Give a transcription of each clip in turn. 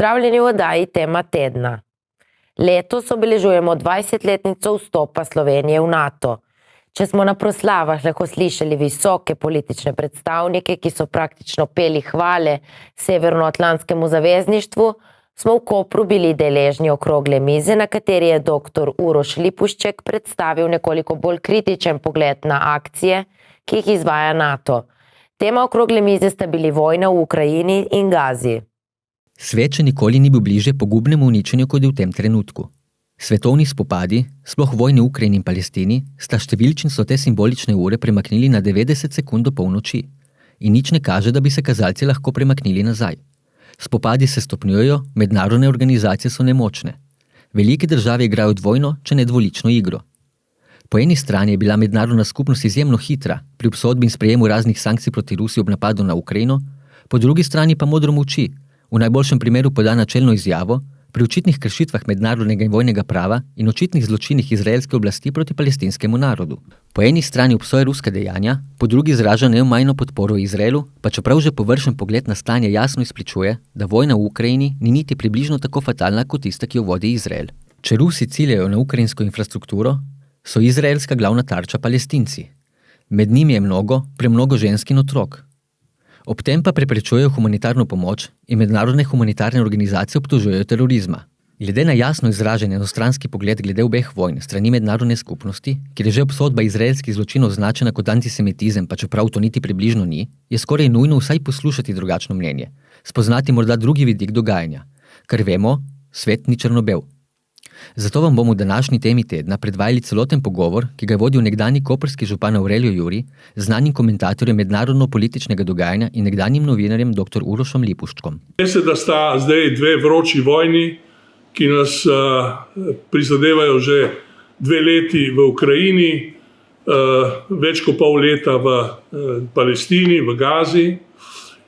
Pozdravljeni v oddaji Tema tedna. Letos obeležujemo 20-letnico vstopa Slovenije v NATO. Če smo na proslavah lahko slišali visoke politične predstavnike, ki so praktično peli hvale Severnoatlantskemu zavezništvu, smo v Kopru bili deležni okrogle mize, na kateri je dr. Uroš Lipušček predstavil nekoliko bolj kritičen pogled na akcije, ki jih izvaja NATO. Tema okrogle mize sta bili vojna v Ukrajini in Gazi. Svet še nikoli ni bil bliže pogubnemu uničenju, kot je v tem trenutku. Svetovni spopadi, sploh vojne v Ukrajini in Palestini, sta številčnico te simbolične ure premaknili na 90 sekund do polnoči. In nič ne kaže, da bi se kazalci lahko premaknili nazaj. Spopadi se stopnjujejo, mednarodne organizacije so nemočne. Velike države igrajo dvojno, če ne dvolično igro. Po eni strani je bila mednarodna skupnost izjemno hitra pri obsodbi in sprejemu raznih sankcij proti Rusiji ob napadu na Ukrajino, po drugi strani pa modro molči, v najboljšem primeru poda načelno izjavo, pri očitnih kršitvah mednarodnega in vojnega prava in očitnih zločinih izraelske oblasti proti palestinskemu narodu. Po eni strani obsoja ruska dejanja, po drugi izraža neomajno podporo Izraelu, pa čeprav že površen pogled na stanje jasno izpričuje, da vojna v Ukrajini ni niti približno tako fatalna kot tista, ki jo vodi Izrael. Če Rusi ciljajo na ukrajinsko infrastrukturo, so izraelska glavna tarča Palestinci. Med njimi je premnogo žensk in otrok. Ob tem pa preprečujejo humanitarno pomoč in mednarodne humanitarne organizacije obtožujejo terorizma. Glede na jasno izražen enostranski pogled glede obeh vojn strani mednarodne skupnosti, kjer je že obsodba izraelskih zločinov označena kot antisemitizem, pa čeprav to niti približno ni, je skoraj nujno vsaj poslušati drugačno mnenje, spoznati morda drugi vidik dogajanja. Ker vemo, svet ni črno-bel. Zato vam bomo v današnji temi tedna predvajali celoten pogovor, ki ga je vodil nekdanji koprski župan Aurelio Juri, znanim komentatorjem mednarodno-političnega dogajanja in nekdanjim novinarjem dr. Urošom Lipuščkom. Veste, da sta zdaj dve vroči vojni, ki nas prizadevajo že 2 leti v Ukrajini, več kot pol leta v Palestini, v Gazi.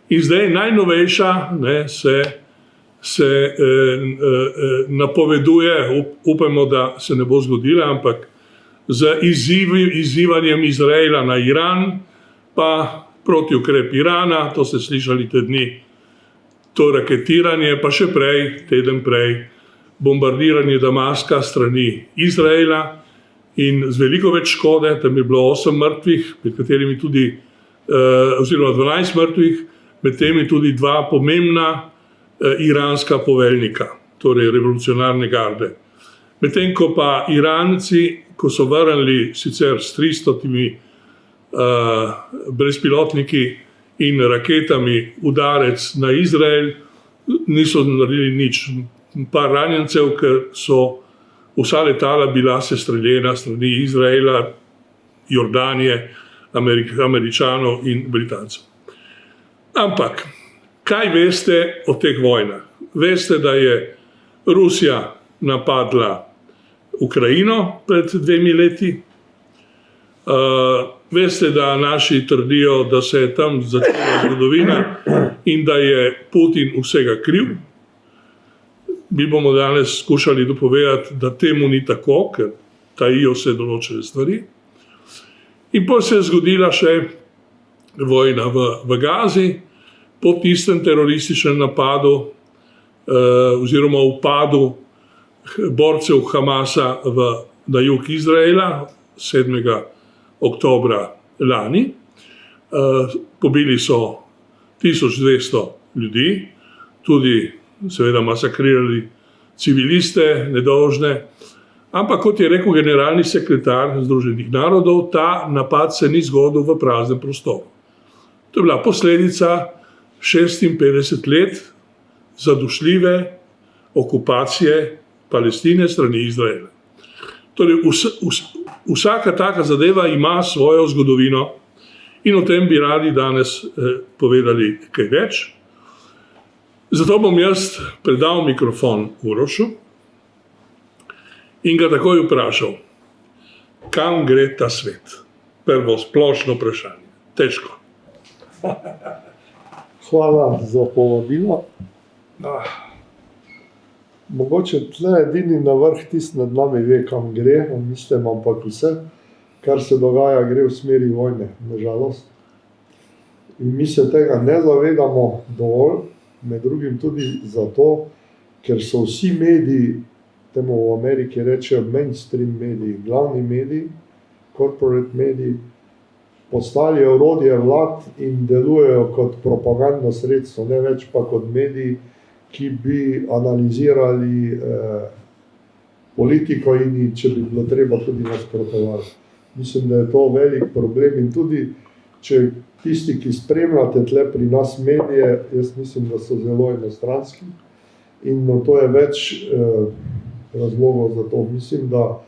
In zdaj najnovejša se napoveduje, upajmo, da se ne bo zgodila, ampak z izzivanjem Izraela na Iran, pa proti ukrep Irana, to ste slišali te dni, to raketiranje, pa še prej, teden prej, bombardiranje Damaska strani Izraela in z veliko več škode, tam je bilo 8 mrtvih, med katerimi tudi, oziroma 12 mrtvih, med temi tudi 2 pomembna iranska poveljnika, torej revolucionarne garde. Medtem ko pa Iranci, ko so vrnili sicer s 300 brezpilotniki in raketami udarec na Izrael, niso naredili nič. Par ranjencev, ker so vsa letala bila sestreljena strani Izraela, Jordanije, Američanov in Britancev. Ampak kaj veste o teh vojnah? Veste, da je Rusija napadla Ukrajino pred 2 leti. Veste, da naši trdijo, da se je tam začela zgodovina in da je Putin vsega kriv. Mi bomo danes skušali dopovedati, da temu ni tako, ker tajijo se določene stvari. In potem se je zgodila še vojna v Gazi, po tistem terorističnem napadu oziroma upadu borcev Hamasa na jug Izraela 7. oktobra lani. Pobili so 1200 ljudi, tudi seveda masakrirali civiliste, nedolžne. Ampak kot je rekel generalni sekretar Združenih narodov, ta napad se ni zgodil v praznem prostoru. To je bila posledica 56 let zadušljive okupacije Palestine strani Izraela. Torej, vsaka taka zadeva ima svojo zgodovino in o tem bi radi danes povedali kaj več. Zato bom jaz predal mikrofon Urošu in ga takoj vprašal, kam gre ta svet? Prvo splošno vprašanje. Težko. Hvala za povabilo. Mogoče tle edini na vrh tisti nad nami ve, kam gre, mislim, ampak vse, kar se dogaja, gre v smeri vojne, nažalost. In mi se tega ne zavedamo dovolj, med drugim tudi zato, ker so vsi mediji, temu v Ameriki rečejo mainstream mediji, glavni mediji, corporate mediji, postali orodje vlad in delujejo kot propagandno sredstvo, ne več pa kot mediji, ki bi analizirali politiko in če bi bilo treba tudi nasprotovati. Mislim, da je to velik problem in tudi, če tisti, ki spremljate tle pri nas medije, jaz mislim, da so zelo enostranski in no, to je več razlogov za to. Mislim, da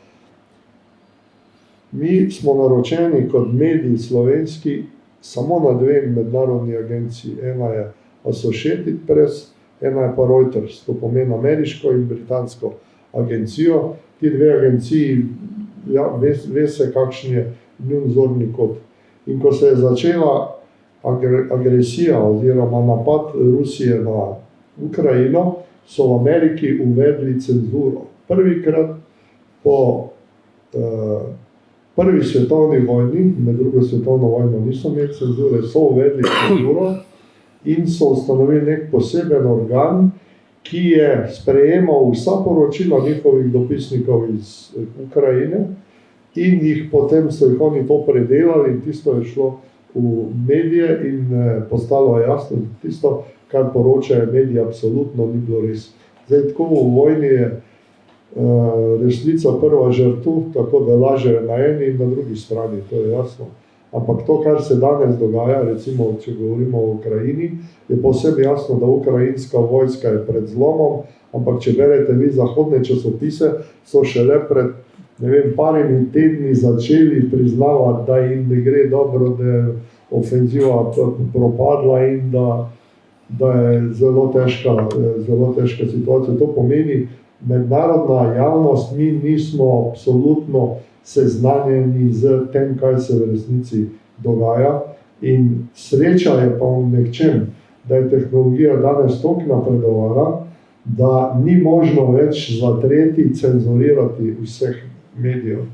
mi smo naročeni kot mediji slovenski samo na dve mednarodni agenciji. Ena je Associated Press, ena je pa Reuters, to pomeni ameriško in britansko agencijo. Ti dve agenciji, ja, ve se, kakšen je njun zorni kot. In ko se je začela agresija oziroma napad Rusije na Ukrajino, so v Ameriki uvedli cenzuro. Prvikrat po prvi svetovni vojni, med drugo svetovno vojno niso imeli cenzure, so uvedli cenzuro in so ustanovili nek poseben organ, ki je sprejemal vsa poročila njihovih dopisnikov iz Ukrajine in jih potem so jih oni to predelali in tisto je šlo v medije in postalo je jasno, tisto, kar poročajo mediji, absolutno ni bilo res. Zdaj, tako v vojni je resnica prva žrtev, tako da lažejo na eni in na drugi strani, to je jasno. Ampak to, kar se danes dogaja, recimo, če govorimo o Ukrajini, je povsem jasno, da ukrajinska vojska je pred zlomom, ampak če berete vi zahodne časopise, so šele pred, ne vem, parimi tedni začeli priznavati, da jim ne gre dobro, da je ofenziva propadla in da je zelo težka situacija. To pomeni, mednarodna javnost, mi nismo absolutno seznanjeni z tem, kaj se v resnici dogaja in sreča je pa v nekčem, da je tehnologija danes toliko napredovala, da ni možno več zatreti, cenzurirati vseh medijev.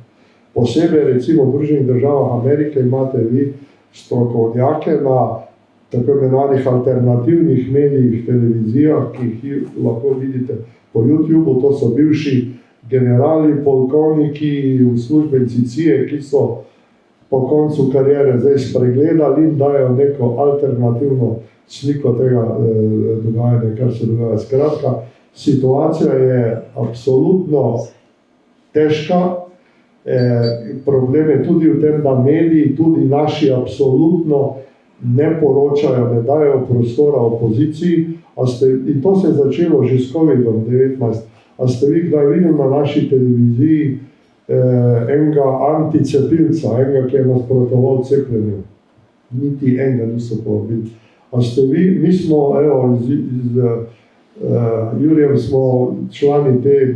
Posebej recimo v Združenih državah Amerike imate vi strokovnjake na tako imenovanih alternativnih medijih, televizijah, ki jih lahko vidite po YouTubeu, to so bivši generali, polkovniki, uslužbenci CIA, ki so po koncu kariere zdaj spregledali in dajo neko alternativno sliko tega dogajanja, kar se dogaja. Skratka, situacija je absolutno težka, problem je tudi v tem, da mediji, tudi naši absolutno ne poročajo, ne dajo prostora opoziciji, in to se je začelo že s COVID-19. A ste vi kdaj videli na naši televiziji enega anticepilca, enega, ki je nasprotoval cepljenju? Niti enega niso povabili. A ste vi, mi smo, evo, z Jurijem smo člani te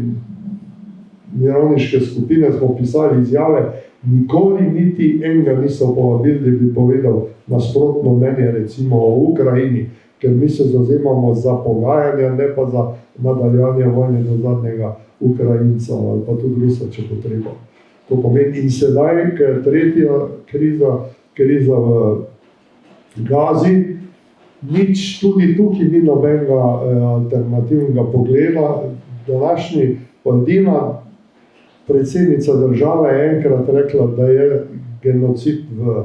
mirovniške skupine, smo pisali izjave, nikoli niti enega niso povabili, da bi povedal nasprotno mnenje recimo o Ukrajini, ker mi se zavzemamo za pogajanja, ne pa za nadaljevanje vojne do zadnjega Ukrajinca ali pa tudi Rusa, če potreba. To pomeni in sedaj, ker je tretja kriza v Gazi, nič tudi tukaj ni nobenega alternativnega pogleda. Današnji edina predsednica države je enkrat rekla, da je genocid v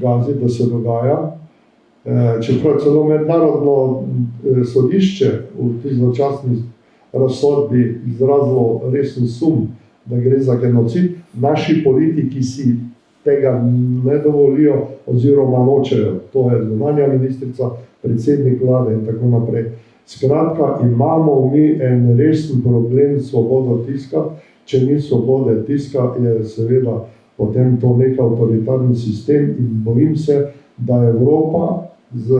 Gazi, da se dogaja. Čeprav celo mednarodno sodišče v tej zločasni razsodbi izrazilo resen sum, da gre za genocid, naši politiki si tega ne dovolijo oziroma nočejo. To je zunanja ministrica, predsednik vlade in tako naprej. Skratka, imamo mi en resen problem s svobodo tiska. Če ni svobode tiska, je seveda potem to nek avtoritarni sistem in bojim se, da Evropa z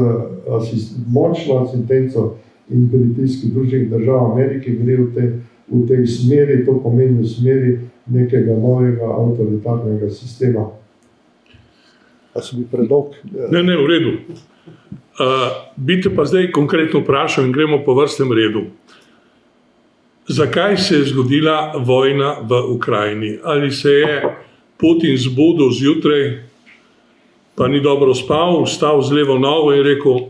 močno asistenco in pritiski Združenih držav Amerike gre v tej smeri, to pomeni v smeri nekega novega avtoritarnega sistema. A si bi predolg? Ne, v redu. Bi te pa zdaj konkretno vprašal in gremo po vrstnem redu. Zakaj se je zgodila vojna v Ukrajini? Ali se je Putin zbudil zjutraj, pa ni dobro spal, vstal z levo nogo in rekel,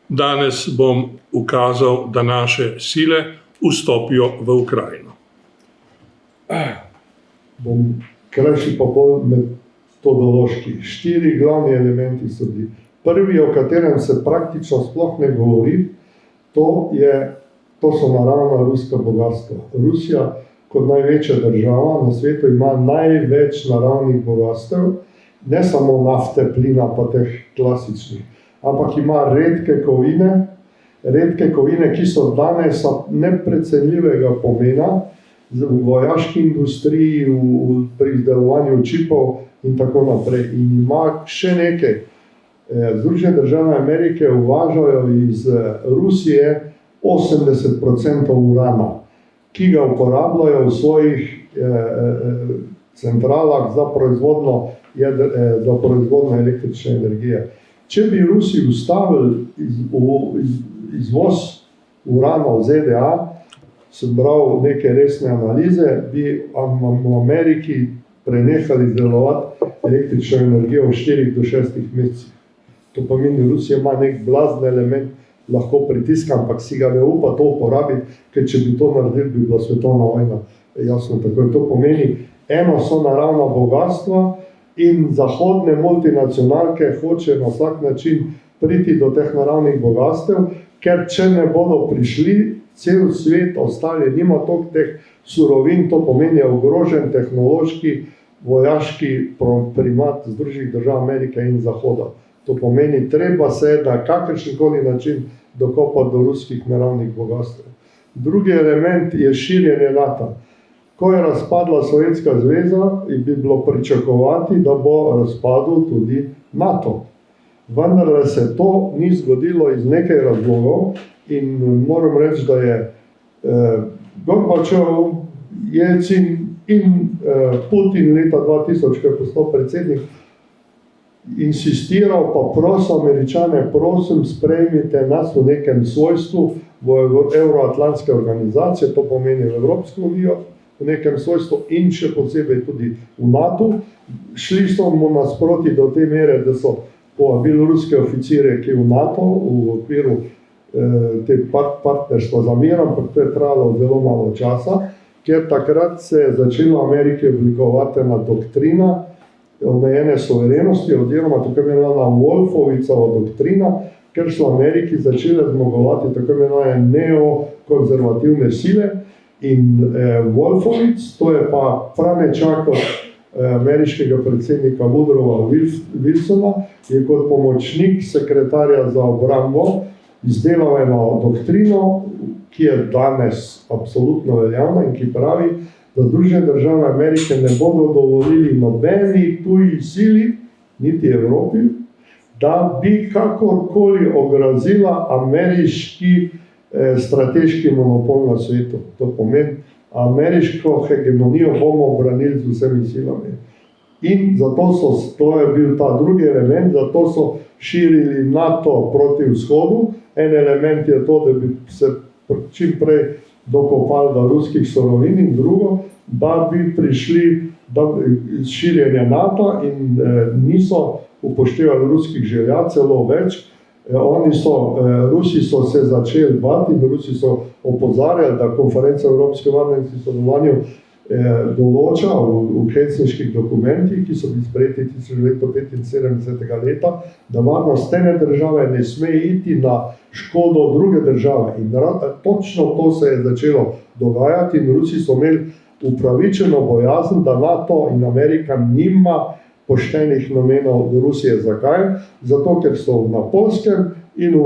danes bom ukazal, da naše sile vstopijo v Ukrajino. Bom krajši pa bolj metodološki. 4 glavni elementi so bili. Prvi, o katerem se praktično sploh ne govori, to so naravna ruska bogatstva. Rusija kot največja država na svetu ima največ naravnih bogatstev, ne samo nafte, plina pa teh klasičnih, ampak ima redke kovine, ki so danes neprecenljivega pomena v vojaški industriji, pri izdelovanju čipov in tako naprej. In ima še nekaj. Združene države Amerike uvažajo iz Rusije 80% urana, ki ga uporabljajo v svojih centralah za proizvodnjo električne energije. Če bi Rusi ustavili izvoz urana v ZDA, sem bral neke resne analize, bi v Ameriki prenehali izdelovati električno energijo v 4 do 6 mesecih. To pomeni, Rusija ima nek blazen element, lahko pritiska, ampak si ga ne upa to uporabiti, ker če bi to naredili, bi bila svetovna vojna. Jasno, tako je. To pomeni, eno so naravna bogatstva in zahodne multinacionalke hoče na vsak način priti do teh naravnih bogatstev, ker če ne bodo prišli, cel svet ostali, nima toliko teh surovin, to pomeni ogrožen tehnološki, vojaški primat Združenih držav Amerike in Zahoda. To pomeni, treba se na kakršenkoli način dokopati do ruskih naravnih bogatstev. Drugi element je širjenje NATO. Ko je razpadla Sovjetska zveza, bi bilo pričakovati, da bo razpadel tudi NATO. Vendar se to ni zgodilo iz nekaj razlogov in moram reči, da je Gorbačov, Jelcin in Putin leta 2000, ko je postal predsednik, insistiral, pa prosil Američane, prosim, sprejmite nas v nekem svojstvu v Euroatlantske organizacije, to pomeni v Evropsko unijo, v nekem svojstvu in še posebej tudi v NATO. Šli so mu nasproti do te mere, da so povabili ruske oficire, ki v NATO, v okviru te partnerstva za mir, ampak to je trajalo zelo malo časa, ker takrat se je začela v Ameriki oblikovati ena doktrina omejene suverenosti, oziroma tako imenovana Wolfovicova doktrina, ker so v Ameriki začele zmagovati tako imenovane neokonzervativne sile in Wolfovic, to je pa pranečak ameriškega predsednika Woodrowa Wilsona, je kot pomočnik sekretarja za obrambo izdelal eno doktrino, ki je danes absolutno veljavna in ki pravi, da Združene države Amerike ne bodo dovolili nobeni tuji sili, niti Evropi, da bi kakorkoli ogrozila ameriški strateški monopol na svetu. To pomeni, ameriško hegemonijo bomo obranili z vsemi silami. In zato to je bil ta drugi element, zato so širili NATO proti vzhodu. En element je to, da bi se čim prej dokopali do ruskih surovin, in drugo, da bi prišli širjenje NATO in niso upoštevali ruskih želja, celo več. Rusi so se začeli bati in Rusi so opozarjali, da konferenca Evropske varnosti in sodelovanju določa v helsinških dokumentih, ki so bili sprejeti 1975 leta, da varnost ene države ne sme iti na škodo druge države. In točno to se je začelo dogajati in Rusi so imeli upravičeno bojazen, da NATO in Amerika nima poštenih namenov do Rusije. Zakaj? Zato, ker so na Poljskem in v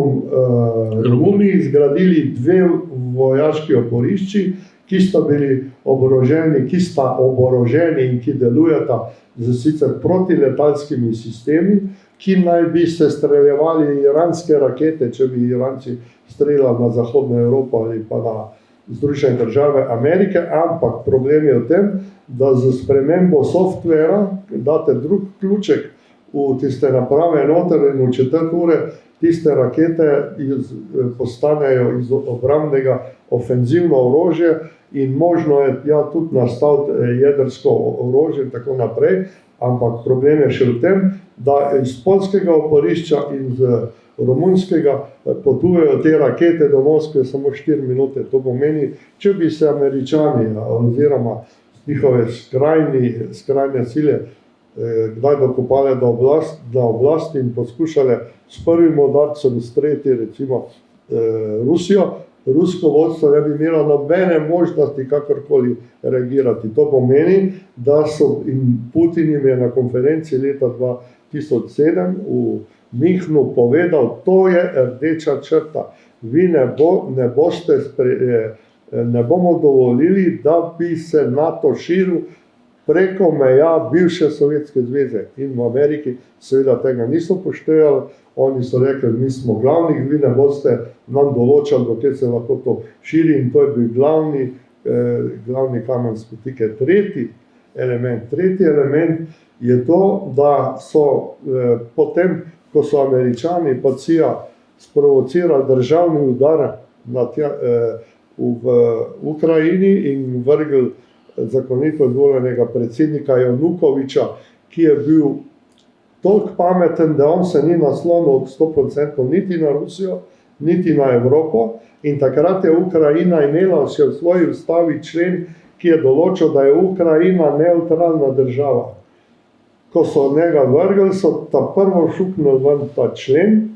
Romuniji zgradili 2 vojaški oporišči, ki sta oboroženi in ki delujeta z sicer protiletalskimi sistemi, ki naj bi se streljevali iranske rakete, če bi Iranci streljali na Zahodno Evropo ali pa na Združene države Amerike, ampak problem je v tem, da z spremembo softvera date drug ključek v tiste naprave noter in v 4 ure tiste rakete postanejo iz obrambnega ofenzivno orožje in možno je tudi nastaviti jedrsko orožje in tako naprej, ampak problem je še v tem, da iz poljskega oporišča in z romunskega potujejo te rakete do Moskve samo 4 minute. To pomeni, če bi se Američani oziroma njihove skrajne sile kdaj dokopale do oblasti in poskušale s prvim udarcem streti recimo Rusijo, rusko vodstvo ne bi imelo nobene možnosti kakorkoli reagirati. To pomeni, da in Putin jim je na konferenci leta 2007 v Münchnu povedal, to je rdeča črta. Vi ne bomo dovolili, da bi se NATO širil preko meja bivše Sovjetske zveze. In v Ameriki seveda tega niso poštevali. Oni so rekli, mi smo glavni, vi ne boste nam določali, dokaj se lahko to širi, in to je bil glavni kamen spotike. Tretji element je to, da so potem, ko so Američani pa CIA sprovocirali državni udar v Ukrajini in vrgli zakonito izvoljenega predsednika Janukoviča, ki je bil toliko pameten, da on se ni naslonil 100% niti na Rusijo, niti na Evropo, in takrat je Ukrajina imela še v svoji ustavi člen, ki je določil, da je Ukrajina nevtralna država. Ko so njega vrgli, so ta prvo šuknili ven ta člen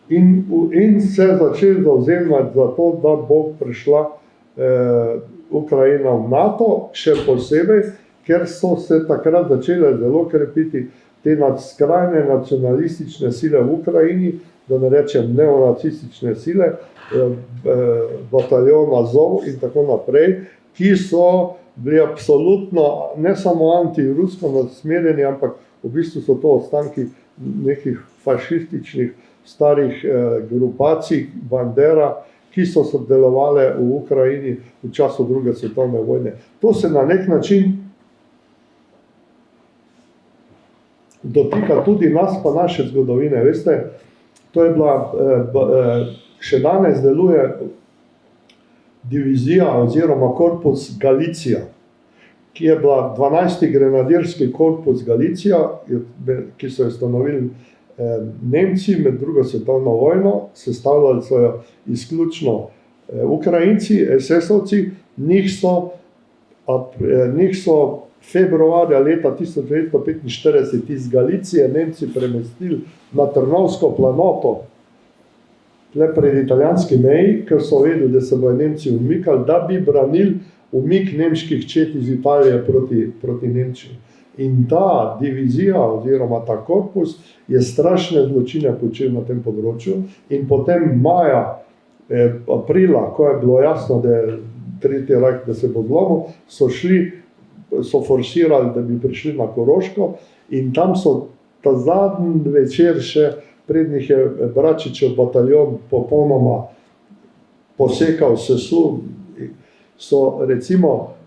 in se začeli zavzemati za to, da bo prišla Ukrajina v NATO, še posebej, ker so se takrat začele zelo krepiti te skrajne nacionalistične sile v Ukrajini, da ne rečem neonacistične sile, bataljon Azov in tako naprej, ki so bili absolutno ne samo antirusko nasmerjeni, ampak v bistvu so to ostanki nekih fašističnih starih grupacij Bandera, ki so sodelovali v Ukrajini v času druge svetovne vojne. To se na nek način dotika tudi nas pa naše zgodovine. Veste, to je bila, še danes deluje divizija oziroma korpus Galicija, ki je bila 12. grenadirski korpus Galicija, ki so jo ustanovili Nemci med drugo svetovno vojno, sestavljali so jo izključno Ukrajinci, SS-ovci, njih so februarja leta 1945 iz Galicije Nemci premestili na Trnovsko planoto, tle pred italijanski meji, ker so vedeli, da se bodo Nemci umikali, da bi branili umik nemških čet iz Italije proti Nemčiji. In ta divizija oziroma ta korpus je strašne zločine počel na tem področju, in potem maja, aprila, ko je bilo jasno, da je Tretji rajh, da se bo zlomil, so forsirali, da bi prišli na Koroško, in tam so ta zadnji večer še, prednjih je Bračičev bataljon popolnoma posekal, sesul, so recimo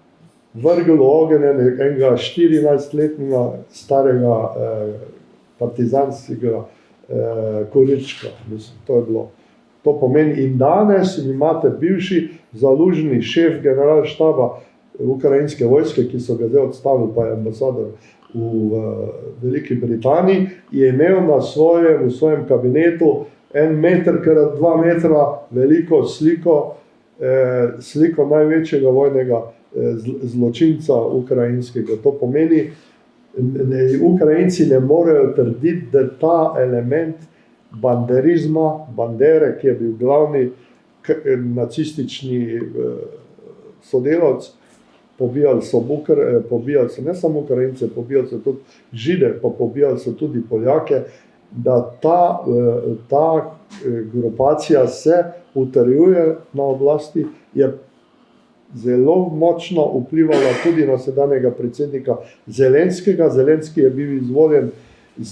vrgli v ogenj enega 14-letnega starega partizanskega Korička. To je bilo. To pomeni, in danes imate bivši zalužni šef generalštaba ukrajinske vojske, ki so ga zdaj odstavili, pa je ambasador v Veliki Britaniji, je imel v svojem kabinetu 1 meter krat 2 metra veliko sliko največjega vojnega zločinca ukrajinskega. To pomeni, Ukrajinci ne morejo trditi, da ta element banderizma, Bandere, ki je bil glavni nacistični sodelavec, pobijali so ne samo Ukrajince, pobijali so tudi Žide, pa pobijali so tudi Poljake, da ta grupacija se utrjuje na oblasti, je zelo močno vplivala tudi na sedanjega predsednika Zelenskega. Zelenski je bil izvoljen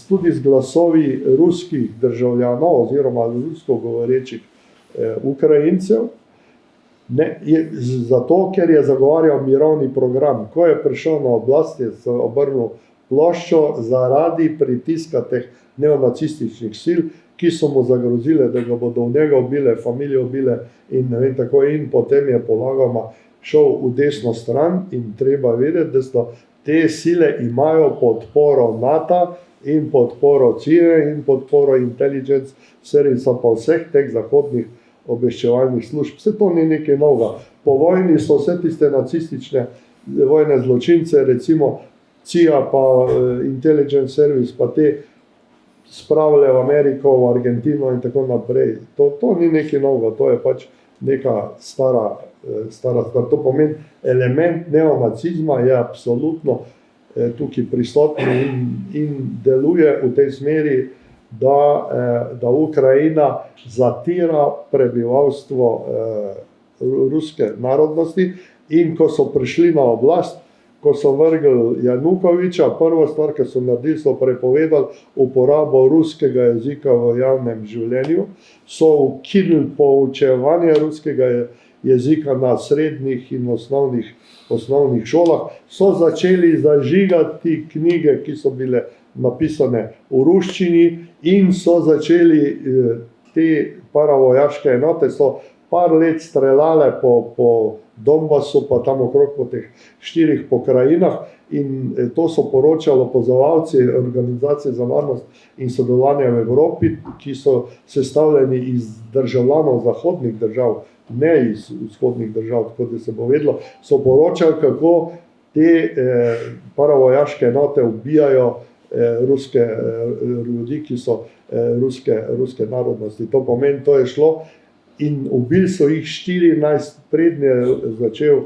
tudi z glasovi ruskih državljanov oziroma rusko govorečih Ukrajincev, zato, ker je zagovarjal mirovni program. Ko je prišel na oblast, je se obrnil ploščo zaradi pritiska teh neonacističnih sil, ki so mu zagrozile, da ga bodo v njega ubile, familijo ubile in ne vem tako, in potem je polagoma šel v desno stran. In treba vedeti, da so te sile imajo podporo NATO in podporo CIA in podporo intelligence servisa pa vseh teh zahodnih obveščevalnih služb. Vse to ni nekaj novega. Po vojni so vse tiste nacistične vojne zločince, recimo CIA pa intelligence service pa te spravile v Ameriko, v Argentino in tako naprej. To ni nekaj novega, to je pač neka stara stvar. To pomeni, element neonacizma je absolutno tukaj prisoten in deluje v tej smeri, da Ukrajina zatira prebivalstvo ruske narodnosti in ko so prišli na oblast, ko so vrgli Janukoviča, prva stvar, ki so naredili, so prepovedali uporabo ruskega jezika v javnem življenju, so ukinili poučevanje ruskega jezika na srednjih in osnovnih šolah, so začeli zažigati knjige, ki so bile napisane v ruščini in so začeli te paravojaške enote, so par let streljale po Donbasu, pa tam okrog po teh 4 pokrajinah in to so poročali opazovalci Organizacije za varnost in sodelovanje v Evropi, ki so sestavljeni iz državljanov zahodnih držav, ne iz vzhodnih držav, tako da se bo vedelo, so poročali, kako te paravojaške enote ubijajo ruske ljudi, ki so ruske narodnosti. To pomeni, to je šlo in ubili so jih 14, prednje je začel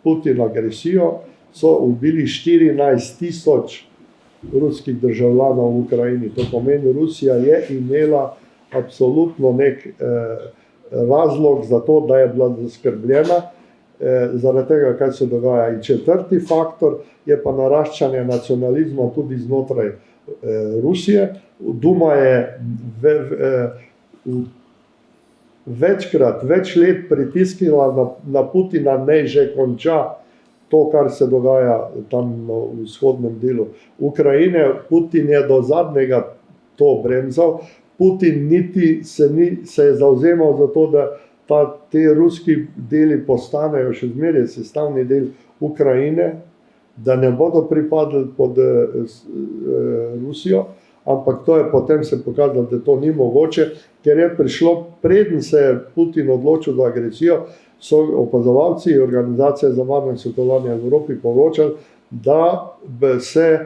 Putin agresijo, so ubili 14,000 ruskih državljanov v Ukrajini. To pomeni, Rusija je imela absolutno nek razlog za to, da je bila zaskrbljena zaradi tega, kaj se dogaja. In četrti faktor je pa naraščanje nacionalizma tudi znotraj Rusije. Duma je več let pritiskala na Putina, naj že konča to, kar se dogaja tam v vzhodnem delu Ukrajine. Putin je do zadnjega to bremzal. Putin niti se je zavzemal za to, da te ruski deli postanejo še zmeraj sestavni del Ukrajine, da ne bodo pripadli pod Rusijo, ampak to je potem se pokazalo, da to ni mogoče, ker je prišlo, preden se je Putin odločil za agresijo, so opazovalci Organizacije za varnost in sodelovanje v Evropi poročali, da se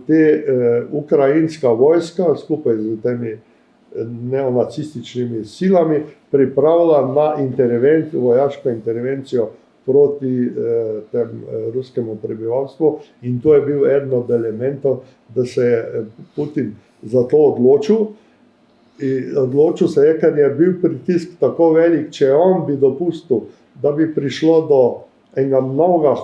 te ukrajinska vojska skupaj z temi neonacističnimi silami pripravila na vojaško intervencijo proti tem ruskemu prebivalstvu in to je bil eden od elementov, da se je Putin za to odločil. Odločil se je, ker je bil pritisk tako velik, če on bi dopustil, da bi prišlo do enega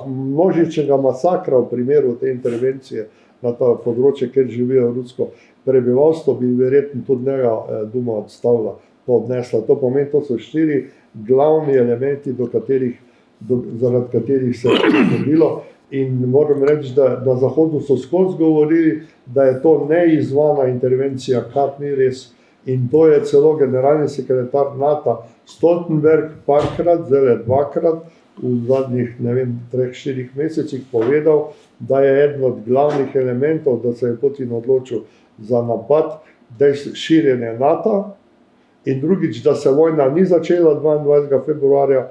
množičnega masakra v primeru te intervencije na to področje, kjer živijo rusko prebivalstvo, bi verjetno tudi njega Duma odnesla. To pomeni, to so 4 glavni elementi, zaradi katerih se je zgodilo. In moram reči, da na Zahodu so skozi govorili, da je to neizvana intervencija, kar ni res. In to je celo generalni sekretar NATO Stoltenberg parkrat, zdaj 2-krat, v zadnjih, 3-4 mesecih povedal, da je eden od glavnih elementov, da se je Putin odločil za napad, da je širjenje NATO in drugič, da se vojna ni začela 24. februarja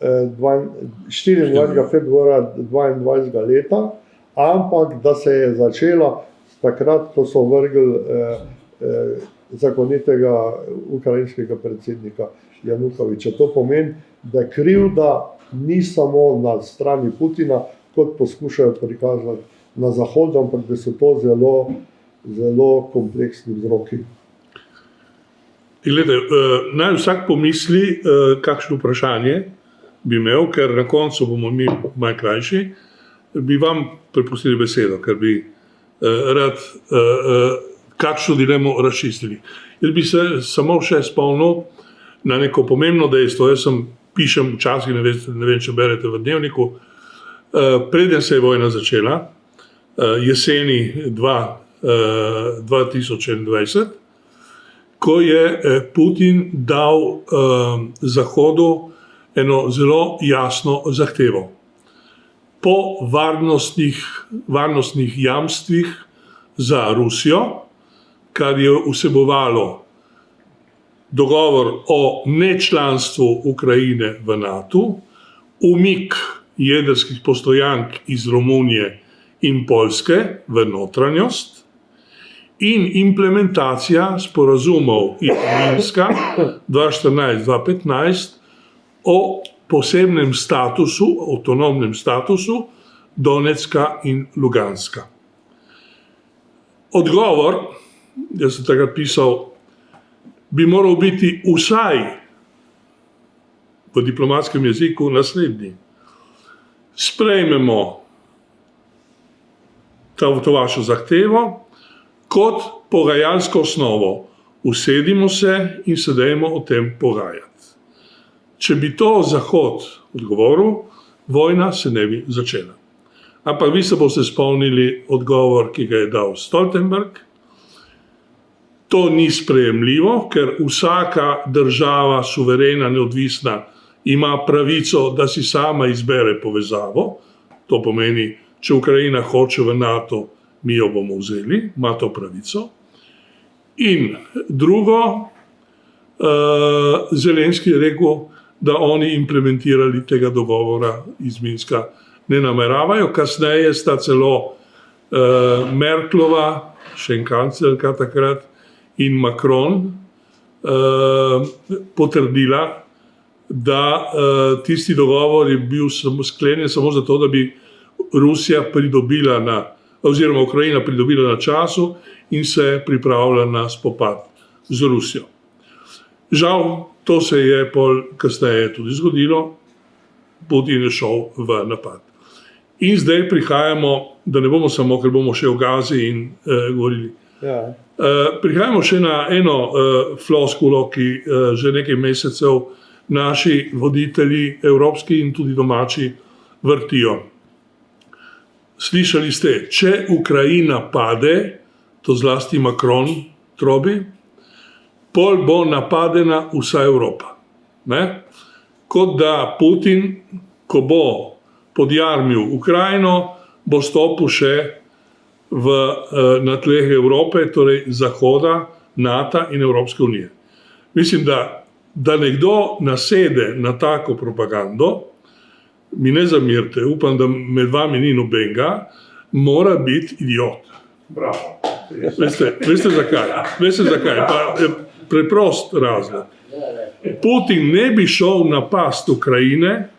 2022 leta, ampak da se je začela takrat, ko so vrgli zakonitega ukrajinskega predsednika Janukoviča. To pomeni, da krivda ni samo na strani Putina, kot poskušajo prikazati na Zahodu, ampak da so to zelo kompleksni vzroki. Glede, naj vsak pomisli, kakšno vprašanje bi imel, ker na koncu bomo mi malo krajši, bi vam prepustili besedo, ker bi rad kakšno dilemo razčistili. Jaz bi se samo še spomnil na neko pomembno dejstvo. Jaz pišem včasih, ne vem, če berete v Dnevniku, preden se je vojna začela, jeseni 2021, ko je Putin dal Zahodu eno zelo jasno zahtevo. po varnostnih jamstvih za Rusijo, kar je vsebovalo dogovor o nečlanstvu Ukrajine v NATO, umik jedrskih postojank iz Romunije in Poljske v notranjost in implementacija sporazumov iz Minska 2014-2015 o posebnem statusu, avtonomnem statusu Donetska in Luganska. Odgovor, jaz sem takrat pisal, bi moral biti vsaj v diplomatskem jeziku naslednji. Sprejmemo to vašo zahtevo kot pogajalsko osnovo. Usedimo se in se dajmo o tem pogajati. Če bi to Zahod odgovoril, vojna se ne bi začela. Ampak vi se boste spomnili odgovor, ki ga je dal Stoltenberg. To ni sprejemljivo, ker vsaka država, suverena, neodvisna, ima pravico, da si sama izbere povezavo. To pomeni, če Ukrajina hoče v NATO, mi jo bomo vzeli, ima to pravico. In drugo, Zelenski je rekel, da oni implementirali tega dogovora iz Minska ne nameravajo. Kasneje sta celo Merklova, še en kanclerka takrat, in Macron potrdila, da tisti dogovor je bil sklenjen samo zato, da bi Rusija pridobila oziroma Ukrajina pridobila na času in se pripravila na spopad z Rusijo. Žal, to se je pol kasneje tudi zgodilo, Putin je šel v napad. In zdaj prihajamo, da ne bomo samo, ker bomo še o Gazi in govorili. Ja. Prihajamo še na eno floskulo, ki že nekaj mesecev naši voditelji, evropski in tudi domači, vrtijo. Slišali ste, če Ukrajina pade, to zlasti Macron trobi, pol bo napadena vsa Evropa. Ne? Kot da Putin, ko bo podjarmil Ukrajino, bo stopil še na tleh Evrope, torej Zahoda, NATO in Evropske unije. Mislim, da nekdo nasede na tako propagando, mi ne zamerite, upam, da med vami ni nobenega, mora biti idiot. Bravo. Veste zakaj? Pa je preprost razlog. Putin ne bi šel napast Ukrajine,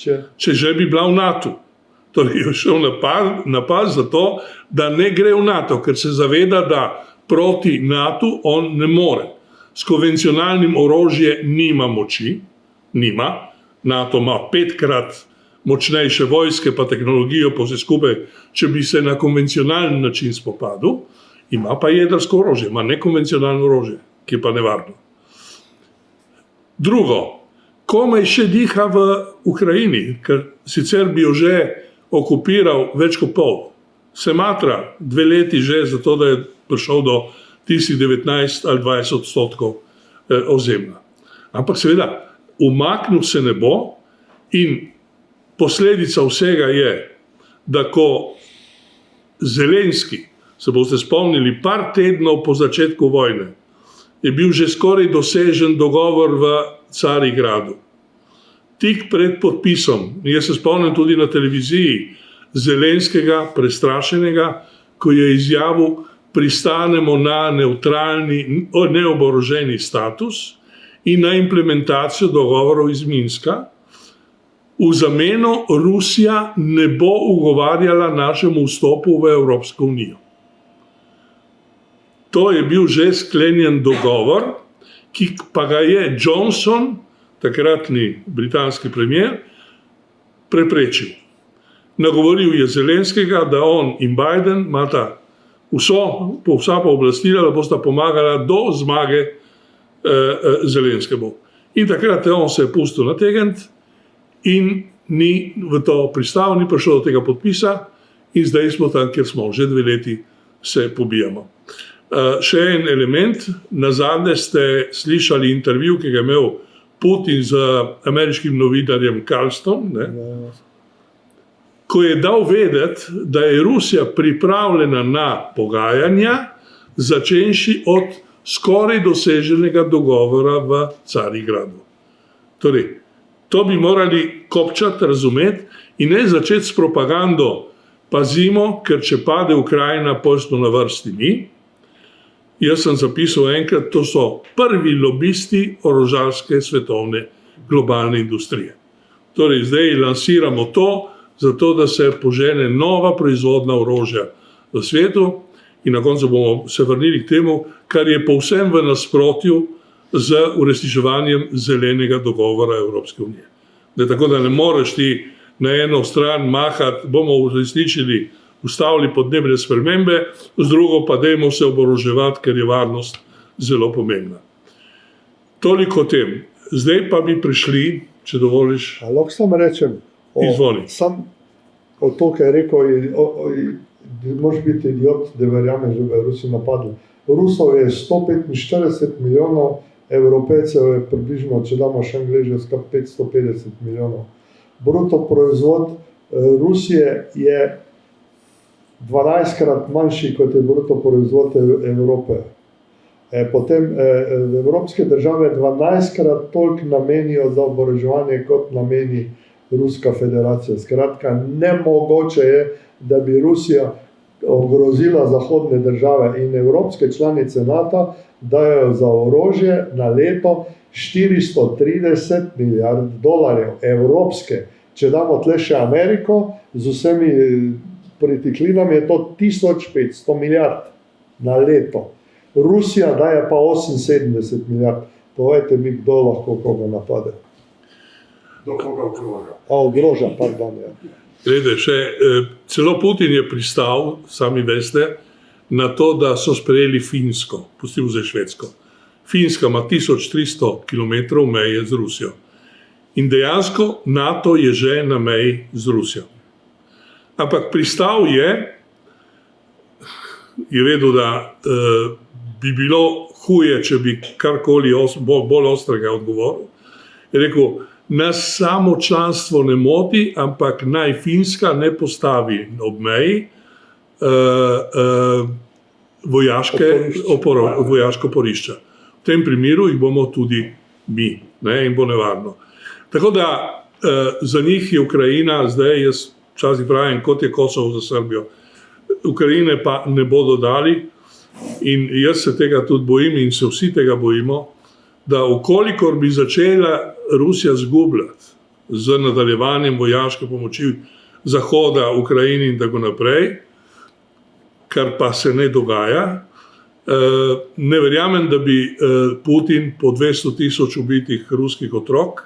če že bi bila v NATO. Torej je šel napast zato, da ne gre v NATO, ker se zaveda, da proti NATO on ne more. S konvencionalnim orožjem nima moči, NATO ima 5-krat močnejše vojske pa tehnologijo pa vse skupaj, če bi se na konvencionalni način spopadel, ima pa jedrsko orožje, ima nekonvencionalno orožje, ki je pa nevarno. Drugo, komaj še diha v Ukrajini, ker sicer bi jo že okupiral več kot pol. Se matra 2 leti že zato, da je prišel do tistih 19 ali 20% ozemlja. Ampak seveda, umaknil se ne bo in posledica vsega je, da ko Zelenski, se boste spomnili, par tednov po začetku vojne, je bil že skoraj dosežen dogovor v Carigradu. Tik pred podpisom, jaz se spomnim tudi na televiziji, Zelenskega, prestrašenega, ko je izjavil, pristanemo na neutralni, neoboroženi status in na implementacijo dogovorov iz Minska. V zameno Rusija ne bo ugovarjala našemu vstopu v Evropsko unijo. To je bil že sklenjen dogovor, ki pa ga je Johnson, takratni britanski premier, preprečil. Nagovoril je Zelenskega, da on in Biden imata vsa pooblastila, da bosta pomagala do zmage Zelenskemu. In takrat on se je pustil nategniti in ni v to pristal, ni prišel do tega podpisa in zdaj smo tam, kjer smo, že 2 leti se pobijamo. Še en element, nazadnje ste slišali intervju, ki ga je imel Putin z ameriškim novinarjem Carlston, ne? ko je dal vedeti, da je Rusija pripravljena na pogajanja, začenši od skoraj doseženega dogovora v Carigradu. Torej, to bi morali kopčati, razumeti in ne začeti s propagando. Pazimo, ker če pade Ukrajina, potem smo na vrsti mi. Jaz sem zapisal enkrat, to so prvi lobisti orožarske svetovne globalne industrije. Torej, zdaj lansiramo to, zato da se požene nova proizvodna orožja v svetu in na koncu bomo se vrnili k temu, kar je povsem v nasprotju z uresničevanjem zelenega dogovora Evropske unije. Tako da ne moreš ti na eno stran mahati, bomo uresničili, ustavili podnebne spremembe, z drugo pa dajmo se oboroževati, ker je varnost zelo pomembna. Toliko o tem. Zdaj pa bi prišli, če dovoliš. Lahko samo rečem, o to, kar je rekel, moraš biti idiot, da verjameš, da bi Rusi napadli. Rusov je 145 milijonov, Evropejcev je približno, če damo še Angleže, 550 milijonov. Bruto proizvod Rusije je 12-krat manjši, kot je bruto proizvod Evrope. Potem evropske države 12-krat toliko namenijo za oboroževanje, kot nameni Ruska federacija. Skratka, nemogoče je, da bi Rusija ogrozila zahodne države in evropske članice NATO dajo za orožje na leto 430 milijard dolarjev evropske. Če damo tle še Ameriko, z vsemi pritiklinami je to 1500 milijard na leto. Rusija daje pa 78 milijard. Povejte mi, kdo lahko koga napade. Do koga ogroža. Ogroža, pardon. Ja. Glede, celo Putin je pristal, sami veste, na to, da so sprejeli Finsko, pustimo zdaj Švedsko. Finska ima 1300 km meje z Rusijo. In dejansko NATO je že na meji z Rusijo. Ampak pristal je vedel, da bi bilo huje, če bi karkoli bolj ostrega odgovoril. Je rekel, nas samo članstvo ne moti, ampak naj Finska ne postavi ob meji vojaško oporišča. V tem primeru jih bomo tudi mi, in bo nevarno. Tako da za njih je Ukrajina, zdaj jaz včasih pravim, kot je Kosovo za Srbijo, Ukrajine pa ne bodo dali in jaz se tega tudi bojim in se vsi tega bojimo, da ukolikor bi začela Rusija zgubljati z nadaljevanjem vojaške pomoči Zahoda, Ukrajini in tako naprej, kar pa se ne dogaja, ne verjamem, da bi Putin po 200 000 ubitih ruskih otrok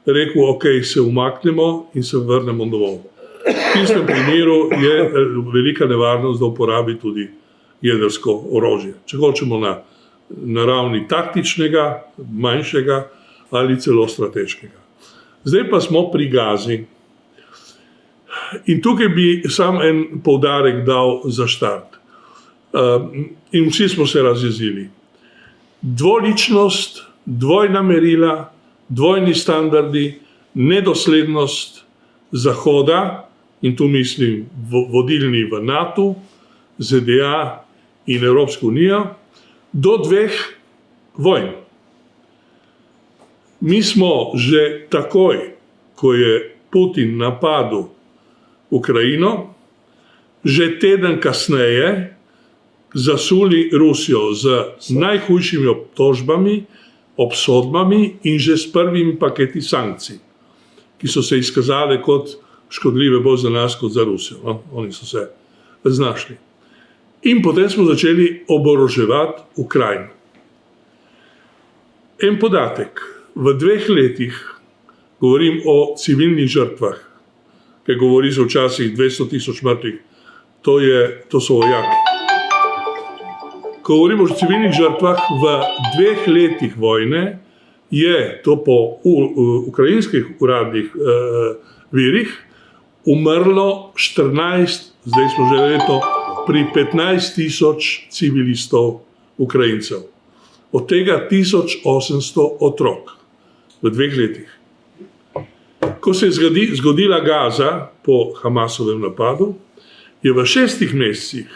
rekel, ok, se umaknemo in se vrnemo domov. V tistem primeru je velika nevarnost, da uporabi tudi jedrsko orožje. Če hočemo na ravni taktičnega, manjšega ali celo strateškega. Zdaj pa smo pri Gazi. In tukaj bi sam en poudarek dal za štart. In vsi smo se razjezili. Dvoličnost, dvojna merila, dvojni standardi, nedoslednost Zahoda, in tu mislim vodilni v NATO, ZDA in Evropsko unijo, do dveh vojn. Mi smo že takoj, ko je Putin napadel Ukrajino, že teden kasneje zasuli Rusijo z najhujšimi obtožbami, obsodbami in že s prvimi paketi sankcij, ki so se izkazale kot škodljive bolj za nas kot za Rusijo. No? Oni so se znašli. In potem smo začeli oboroževati Ukrajino. En podatek. V 2 letih, govorim o civilnih žrtvah, ker govori se včasih 200 000 mrtvih, to so vojaki. Ko govorimo o civilnih žrtvah, v 2 letih vojne je to po ukrajinskih uradnih virih umrlo 14, zdaj smo že leto, pri 15 000 civilistov Ukrajincev. Od tega 1800 otrok v 2 letih. Ko se je zgodila Gaza po Hamasovem napadu, je v 6 mesecih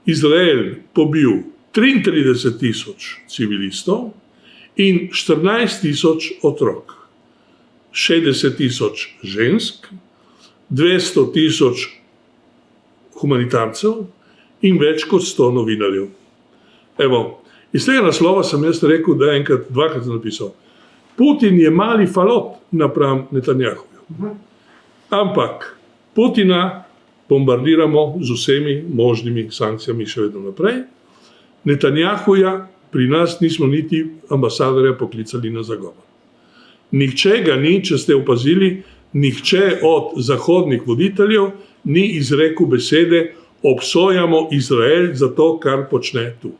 Izrael pobil 33.000 civilistov in 14.000 otrok, 60.000 žensk, 200.000 humanitarcev in več kot 100 novinarjev. Evo, iz tega naslova sem jaz rekel, da dvakrat napisal, Putin je mali falot napram Netanjahuju. Ampak Putina bombardiramo z vsemi možnimi sankcijami še vedno naprej. Netanjahuja pri nas nismo niti ambasadorja poklicali na zagovor. Nihče ga ni, če ste opazili, nihče od zahodnih voditeljev ni izrekel besede obsojamo Izrael za to, kar počne tu.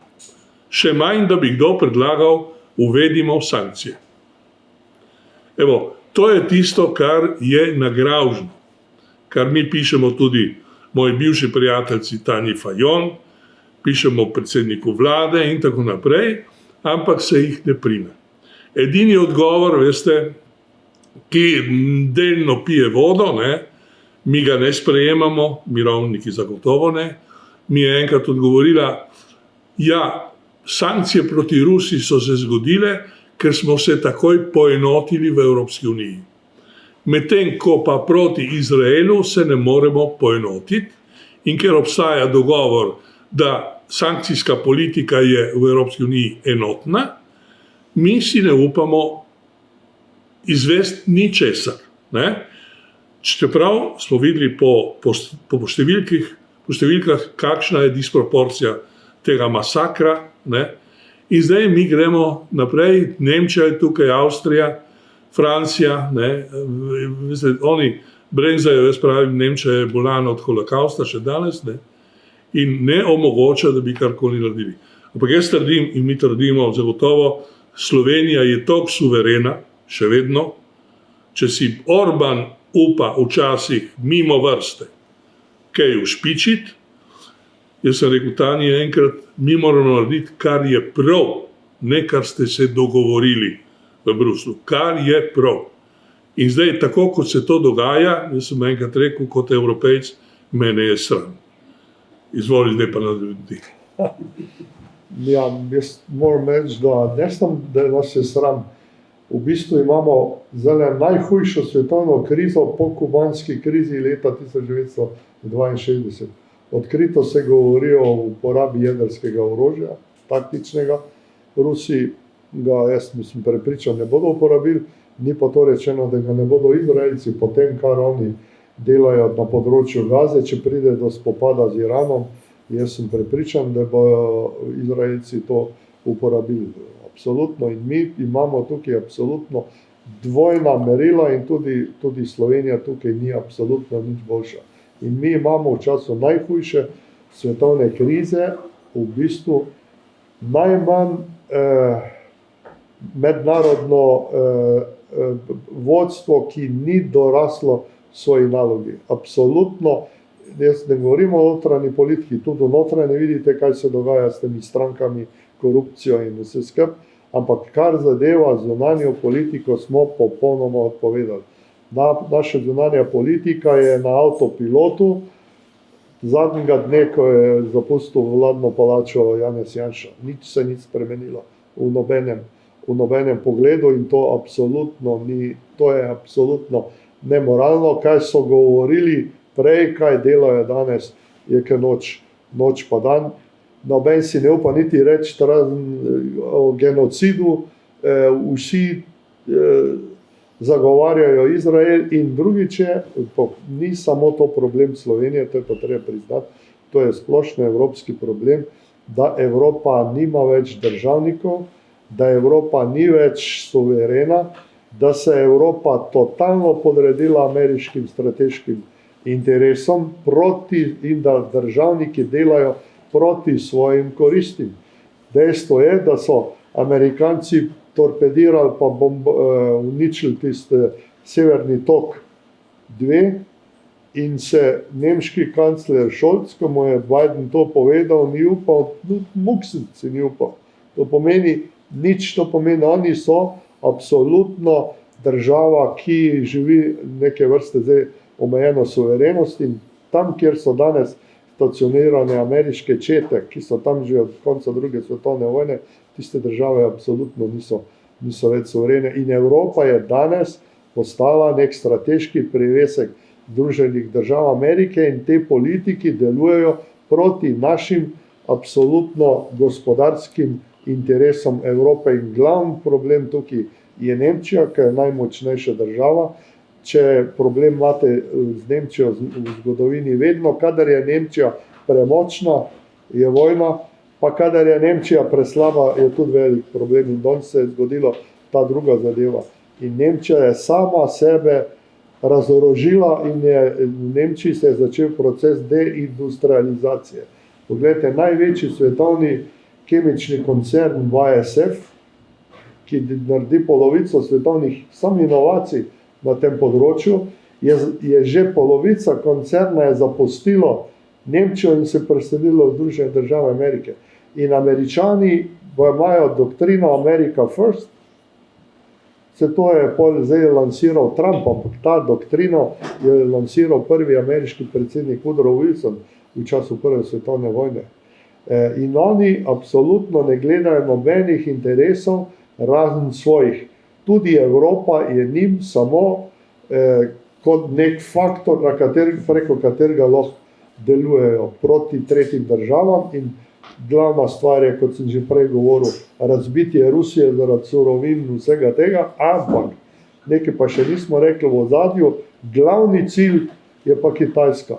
Še manj, da bi kdo predlagal uvedimo sankcije. Evo, to je tisto, kar je nagravžno, kar mi pišemo tudi moji bivši prijateljci Tanji Fajon, pišemo predsedniku vlade in tako naprej, ampak se jih ne prime. Edini odgovor, veste, ki delno pije vodo, mi ga ne sprejemamo, mirovniki zagotovo ne, mi je enkrat odgovorila, ja, sankcije proti Rusiji so se zgodile, ker smo se takoj poenotili v Evropski uniji. Medtem ko pa proti Izraelu se ne moremo poenotiti in ker obstaja dogovor, da sankcijska politika je v Evropski uniji enotna, mi si ne upamo izvesti ničesar. Čeprav smo videli po številkah, kakšna je disproporcija tega masakra, in zdaj mi gremo naprej, Nemčija je tukaj, Avstrija, Francija, oni bremzajo, jaz pravim, Nemčija je bolana od holokausta še danes, in ne omogoča, da bi karkoli naredili. Ampak jaz trdim in mi trdimo zagotovo, Slovenija je toliko suverena, še vedno, če si Orban upa včasih mimo vrste, kaj ušpičiti, jaz sem rekel Tanji enkrat, mi moramo narediti, kar je prav, ne kar ste se dogovorili v Bruslu, kar je prav. In zdaj, tako kot se to dogaja, jaz sem enkrat rekel, kot Evropejc, mene je sram. Izvoli, zdaj pa nadaljuj. Ja, jaz moram reči, da ne samo, da nas je sram, v bistvu imamo zdaj najhujšo svetovno krizo po kubanski krizi leta 1962. Odkrito se govori o uporabi jedrskega orožja, taktičnega. Rusi ga, jaz mislim, prepričan, ne bodo uporabili, ni pa to rečeno, da ga ne bodo Izraelci, potem kar oni delajo na področju Gaze, če pride do spopada z Iranom, jaz sem prepričan, da bodo Izraelci to uporabili. Absolutno, in mi imamo tukaj absolutno dvojna merila in tudi Slovenija tukaj ni absolutno nič boljša. In mi imamo v času najhujše svetovne krize v bistvu najmanj mednarodno vodstvo, ki ni doraslo svoji nalogi. Absolutno, jaz ne govorim o notranji politiki, tudi v notranji vidite, kaj se dogaja s temi strankami, korupcijo in vse skupaj, ampak kar zadeva zunanjo politiko, smo popolnoma odpovedali. Naša zunanja politika je na avtopilotu, zadnjega dne, ko je zapustil vladno palačo Janez Janša. Nič se ni spremenilo v nobenem pogledu in to je absolutno nemoralno. Kaj so govorili prej, kaj delajo danes, je kaj noč pa dan. Noben si ne upa niti reči o genocidu, vsi zagovarjajo Izrael in drugič je, ni samo to problem Slovenije, to je pa treba priznati, to je splošno evropski problem, da Evropa nima več državnikov, da Evropa ni več suverena, da se je Evropa totalno podredila ameriškim strateškim interesom in da državniki delajo proti svojim koristim. Dejstvo je, da so Amerikanci torpedirali pa uničili tisti Severni tok 2 in se nemški kancler Scholz, ko mu je Biden to povedal, ni upal, muksit si ni upal. To pomeni nič, to pomeni, oni so absolutno država, ki živi neke vrste zdaj omejeno suverenost in tam, kjer so danes stacionirane ameriške čete, ki so tam že od konca druge svetovne vojne, tiste države absolutno niso več suverene. In Evropa je danes postala nek strateški privesek Združenih držav Amerike in te politiki delujejo proti našim absolutno gospodarskim interesom Evrope. In glavni problem tukaj je Nemčija, ki je najmočnejša država. Če problem imate z Nemčijo v zgodovini vedno, kadar je Nemčija premočna, je vojna, pa kadar je Nemčija preslaba, je tudi velik problem. In danes se je zgodilo ta druga zadeva. In Nemčija je sama sebe razorožila in v Nemčiji se je začel proces deindustrializacije. Poglejte, največji svetovni kemični koncern BASF, ki naredi polovico svetovnih sam inovacij na tem področju, je že polovica koncerna je zapustilo Nemčijo in se preselilo v Združene države Amerike. In Američani imajo doktrino America First, se to je zdaj lansiral Trump, ampak ta doktrino je lansiral prvi ameriški predsednik Woodrow Wilson v času prve svetovne vojne. In oni absolutno ne gledajo nobenih interesov razen svojih. Tudi Evropa je njim samo kot nek faktor, preko katerega lahko delujejo proti tretjim državam. In glavna stvar je, kot sem že prej govoril, razbitje Rusije zaradi surovin in vsega tega, ampak nekaj pa še nismo rekli v ozadju, glavni cilj je pa Kitajska.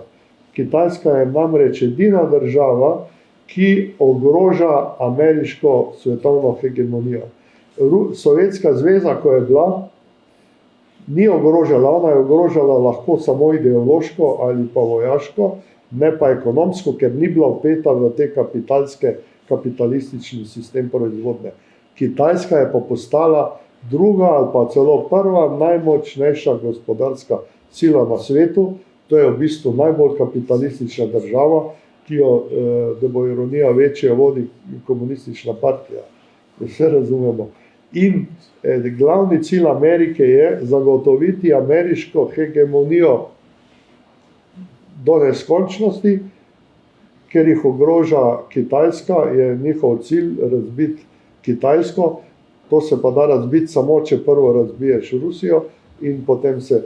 Kitajska je namreč edina država, ki ogroža ameriško svetovno hegemonijo. Sovjetska zveza, ko je bila, ni ogrožala, ona je ogrožala lahko samo ideološko ali pa vojaško, ne pa ekonomsko, ker ni bila vpeta v te kapitalistični sistem proizvodnje. Kitajska je pa postala druga ali pa celo prva najmočnejša gospodarska sila na svetu. To je v bistvu najbolj kapitalistična država, ki jo, da bo ironija večja, vodi komunistična partija. Vse razumemo. In glavni cilj Amerike je zagotoviti ameriško hegemonijo do neskončnosti, ker jih ogroža Kitajska, je njihov cilj razbiti Kitajsko. To se pa da razbiti samo, če prvo razbiješ Rusijo in potem se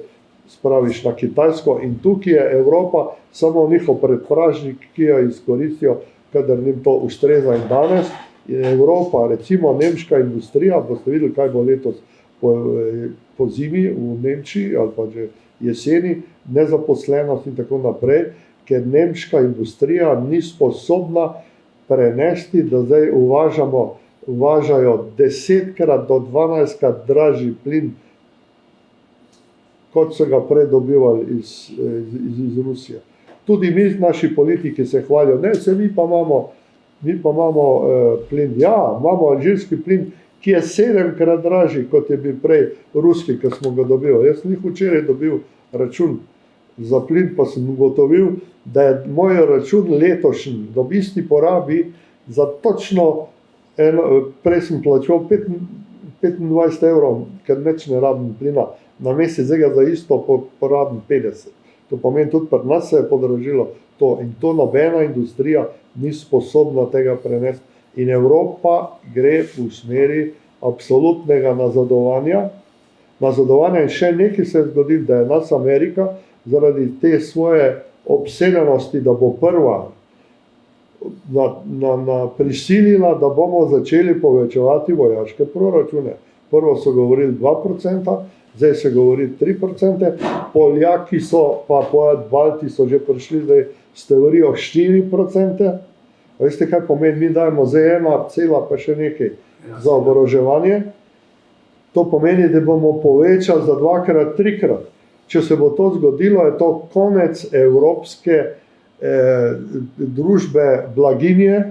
spraviš na Kitajsko. In tukaj je Evropa samo njihov predpražnik, ki jo izkoristijo, kadar njim to ustreza. In danes je Evropa, recimo nemška industrija, boste videli, kaj bo letos po zimi v Nemčiji ali pa že jeseni, nezaposlenost in tako naprej, ker nemška industrija ni sposobna prenesti, da zdaj uvažajo 10-krat do 12-krat dražji plin, kot so ga prej dobivali iz Rusije. Tudi mi, naši politiki, se hvalijo, ne, mi pa imamo plin. Ja, imamo alžirski plin, ki je 7-krat dražji, kot je bil prej ruski, ki smo ga dobili. Jaz sem jih včeraj dobil račun za plin, pa sem ugotovil, da je moj račun letošnji, da v isti porabi za točno prej sem plačal 25 evrov, ker nič ne rabim plina, na mesec zdaj ga za isto porabim 50. To pomeni, tudi pri nas se je podražilo to in to nobena industrija ni sposobna tega prenesti. In Evropa gre v smeri absolutnega nazadovanja. In še nekaj se je zgodilo, da je nas Amerika zaradi te svoje obsedenosti, da bo prva prisilila, da bomo začeli povečevati vojaške proračune. Prvo so govorili 2%, zdaj se govori 3%, Poljaki so, pa Balti so že prišli zdaj s teorijo 4%. Veste, kaj pomeni, mi dajemo zdaj 1, pa še nekaj za oboroževanje. To pomeni, da bomo povečali za 2-krat, 3-krat. Če se bo to zgodilo, je to konec evropske družbe blaginje,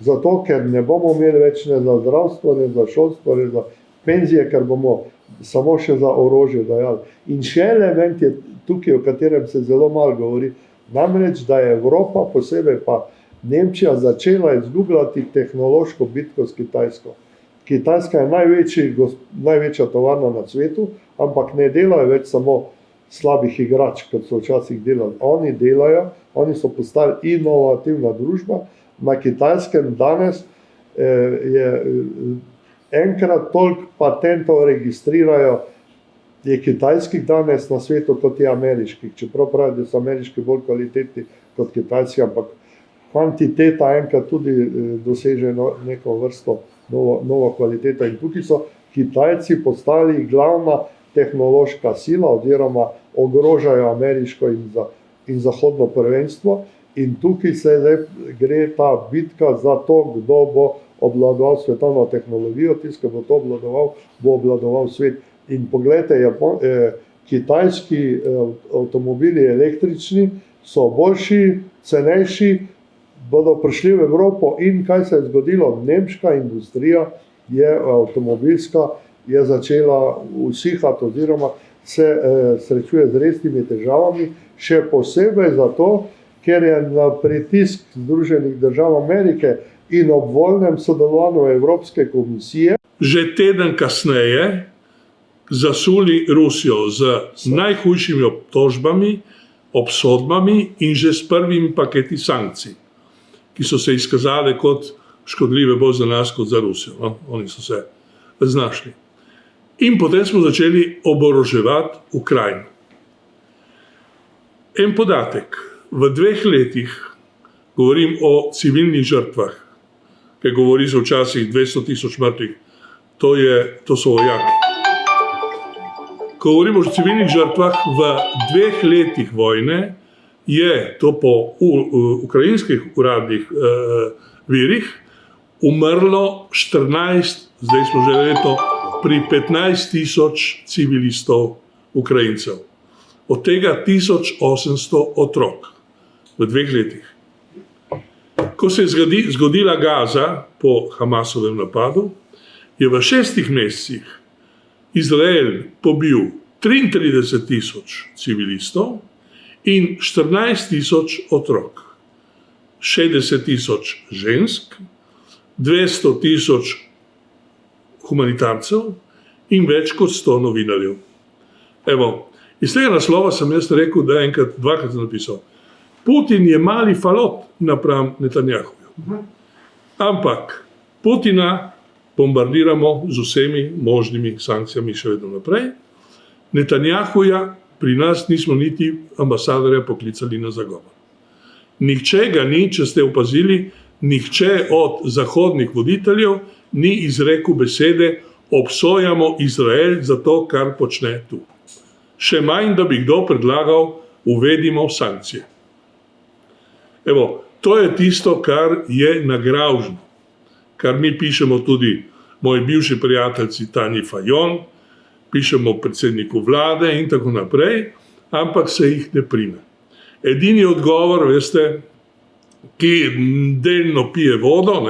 zato ker ne bomo imeli več ne za zdravstvo, ne za šolstvo, ne za penzije, ker bomo samo še za orožje dajali. In še element je tukaj, o katerem se zelo malo govori, namreč, da je Evropa, posebej pa Nemčija, začela izgubljati tehnološko bitko s Kitajsko. Kitajska je največja tovarna na svetu, ampak ne delajo več samo slabih igrač, kot so včasih delali. Oni so postali inovativna družba. Na Kitajskem danes je enkrat toliko patentov registrirajo, je kitajskih danes na svetu kot je ameriških, čeprav pravijo, da so ameriški bolj kvalitetni kot kitajski, ampak kvantiteta enkrat tudi doseže neko vrsto novo kvaliteto. In tukaj so Kitajci postali glavna tehnološka sila oziroma ogrožajo ameriško in zahodno prvenstvo. In tukaj se gre ta bitka za to, kdo bo obvladoval svetovno tehnologijo, tisti, ki bo to obvladoval, bo obvladoval svet. In poglejte, kitajski avtomobili električni so boljši, cenejši, bodo prišli v Evropo. In kaj se je zgodilo? Nemška industrija avtomobilska je začela usihati oziroma se srečuje z resnimi težavami, še posebej zato, ker je na pritisk Združenih držav Amerike in ob voljnem sodelovanju Evropske komisije že teden kasneje zasuli Rusijo z najhujšimi obtožbami, obsodbami in že s prvimi paketi sankcij, ki so se izkazale kot škodljive bolj za nas kot za Rusijo. No? Oni so se znašli. In potem smo začeli oboroževati Ukrajino. En podatek. V 2 letih, govorim o civilnih žrtvah, ker govori se včasih 200 000 mrtvih, to so vojaki. Ko govorimo o civilnih žrtvah, v 2 letih vojne je to po ukrajinskih uradnih virih umrlo 14, zdaj smo že leto, pri 15 000 civilistov Ukrajincev. Od tega 1800 otrok v 2 letih. Ko se je zgodila Gaza po Hamasovem napadu, je v 6 mesecih Izrael pobil 33 000 civilistov in 14 000 otrok, 60 000 žensk, 200 000 humanitarcev in več kot 100 novinarjev. Evo, iz tega naslova sem jaz rekel, da enkrat, 2krat sem napisal, Putin je mali falot napram Netanjahuju. Ampak Putina bombardiramo z vsemi možnimi sankcijami še vedno naprej. Netanjahuja pri nas nismo niti ambasadorja poklicali na zagovor. Nihče ga ni, če ste opazili, nihče od zahodnih voditeljev ni izrekel besede obsojamo Izrael za to, kar počne tu. Še manj, da bi kdo predlagal uvedimo sankcije. Evo, to je tisto, kar je nagravžno, kar mi pišemo tudi moji bivši prijateljci Tanji Fajon, pišemo predsedniku vlade in tako naprej, ampak se jih ne prime. Edini odgovor, veste, ki delno pije vodo,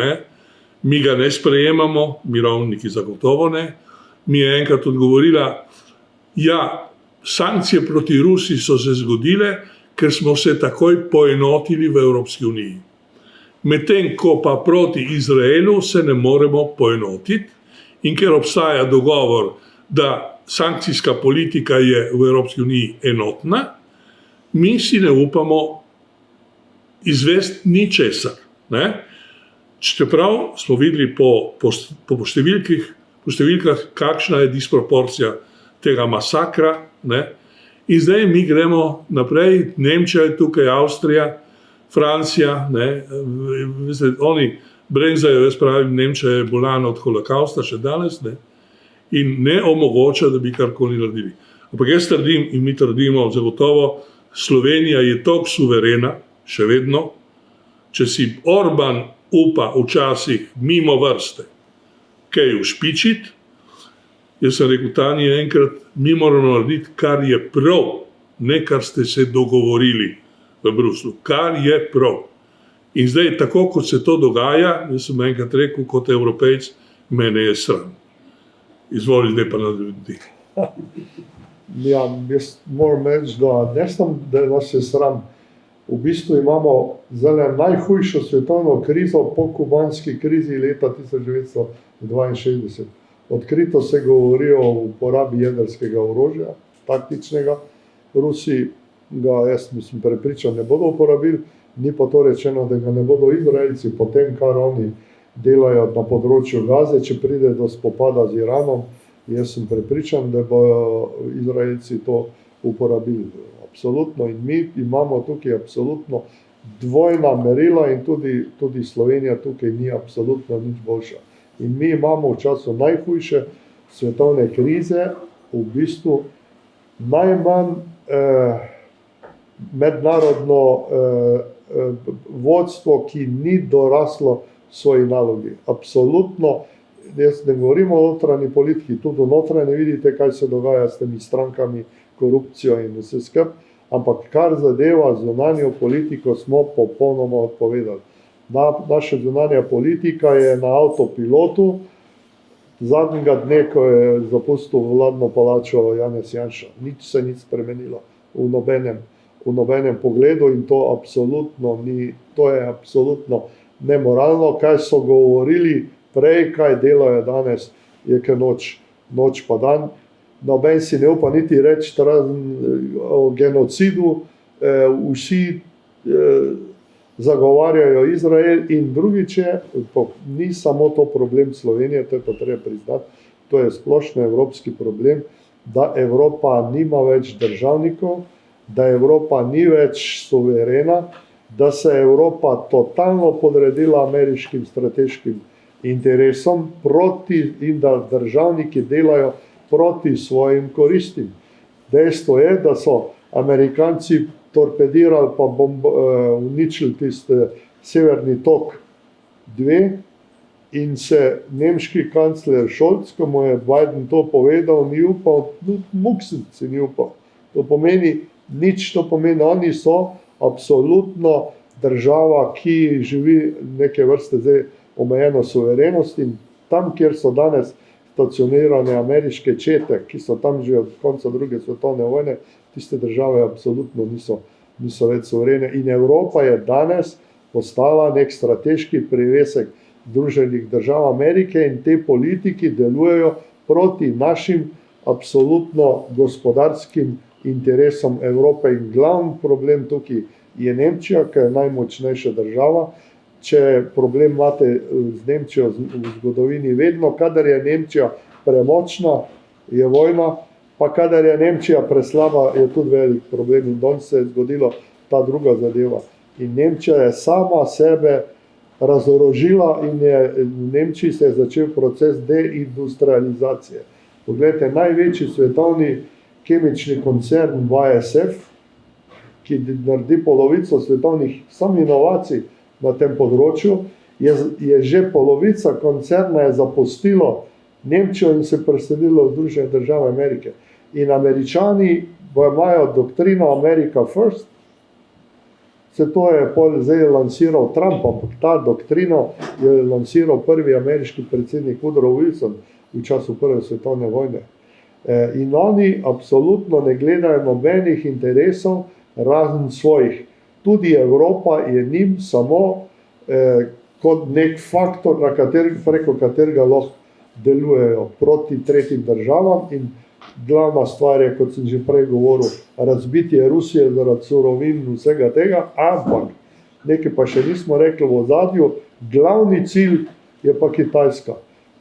mi ga ne sprejemamo, mirovniki zagotovo ne, mi je enkrat odgovorila, ja, sankcije proti Rusiji so se zgodile, ker smo se takoj poenotili v Evropski uniji. Medtem ko pa proti Izraelu se ne moremo poenotiti in ker obstaja dogovor, da sankcijska politika je v Evropski uniji enotna, mi si ne upamo izvesti ničesar. Čeprav smo videli po številkah, kakšna je disproporcija tega masakra. In zdaj mi gremo naprej, Nemčija je tukaj, Avstrija, Francija, oni bremzajo, jaz pravim, Nemčija je bolana od holokausta še danes in ne omogoča, da bi karkoli naredili. Ampak jaz trdim in mi trdimo zagotovo, Slovenija je toliko suverena, še vedno, če si Orban upa včasih mimo vrste kaj ušpičiti, jaz sem rekel Tanji enkrat, mi moramo narediti, kar je prav, ne kar ste se dogovorili v Bruslu, kar je prav. In zdaj, tako kot se to dogaja, jaz sem enkrat rekel, kot Evropejc, mene je sram. Izvoli, zdaj pa nadaljuj. Ja, jaz moram reči, da ne samo, da nas je sram, v bistvu imamo zdaj najhujšo svetovno krizo po kubanski krizi leta 1962. Odkrito se govori o uporabi jedrskega orožja, taktičnega. Rusi ga, jaz mislim, prepričan, ne bodo uporabili, ni pa to rečeno, da ga ne bodo Izraelci, potem kar oni delajo na področju Gaze, če pride do spopada z Iranom, jaz sem prepričan, da bodo Izraelci to uporabili. Absolutno, in mi imamo tukaj absolutno dvojna merila in tudi Slovenija tukaj ni absolutno nič boljša. In mi imamo v času najhujše svetovne krize v bistvu najmanj mednarodno vodstvo, ki ni doraslo svoji nalogi. Absolutno, jaz ne govorim o notranji politiki, tudi v notranji vidite, kaj se dogaja s temi strankami, korupcijo in vse skupaj, ampak kar zadeva zunanjo politiko, smo popolnoma odpovedali. Naša zunanja politika je na avtopilotu, zadnjega dne, ko je zapustil vladno palačo Janez Janša. Nič se ni spremenilo v nobenem pogledu in to je absolutno nemoralno. Kaj so govorili prej, kaj delajo danes, je kaj noč pa dan. Noben si ne upa niti reči o genocidu, vsi zagovarjajo Izrael in drugič je, ni samo to problem Slovenije, to je pa treba priznati, to je splošno evropski problem, da Evropa nima več državnikov, da Evropa ni več suverena, da se je Evropa totalno podredila ameriškim strateškim interesom in da državniki delajo proti svojim koristim. Dejstvo je, da so Amerikanci torpedirali pa uničili tisti Severni tok 2 in se nemški kancler Scholz, ko mu je Biden to povedal, ni upal, Muksnic si ni upal. To pomeni nič, to pomeni, oni so absolutno država, ki živi neke vrste zdaj omejeno suverenost in tam, kjer so danes stacionirane ameriške čete, ki so tam že od konca druge svetovne vojne, tiste države absolutno niso več suverene. In Evropa je danes postala nek strateški privesek Združenih držav Amerike in te politiki delujejo proti našim absolutno gospodarskim interesom Evrope. In glavni problem tukaj je Nemčija, ki je najmočnejša država. Če problem imate z Nemčijo v zgodovini vedno, kadar je Nemčija premočna, je vojna, pa kadar je Nemčija preslaba, je tudi velik problem. In danes se je zgodilo ta druga zadeva. In Nemčija je sama sebe razorožila in v Nemčiji se je začel proces deindustrializacije. Poglejte, največji svetovni kemični koncern BASF, ki naredi polovico svetovnih sam inovacij na tem področju, je že polovica koncerna je zapustilo Nemčijo in se preselilo v Združene države Amerike. In Američani imajo doktrino America First, se to je zdaj lansiral Trump, ampak ta doktrino je lansiral prvi ameriški predsednik Woodrow Wilson v času prve svetovne vojne. In oni absolutno ne gledajo nobenih interesov razen svojih. Tudi Evropa je njim samo kot nek faktor, preko katerega lahko delujejo proti tretjim državam in glavna stvar je, kot sem že prej govoril, razbitje Rusije zaradi surovin in vsega tega, ampak nekaj pa še nismo rekli v ozadju, glavni cilj je pa Kitajska.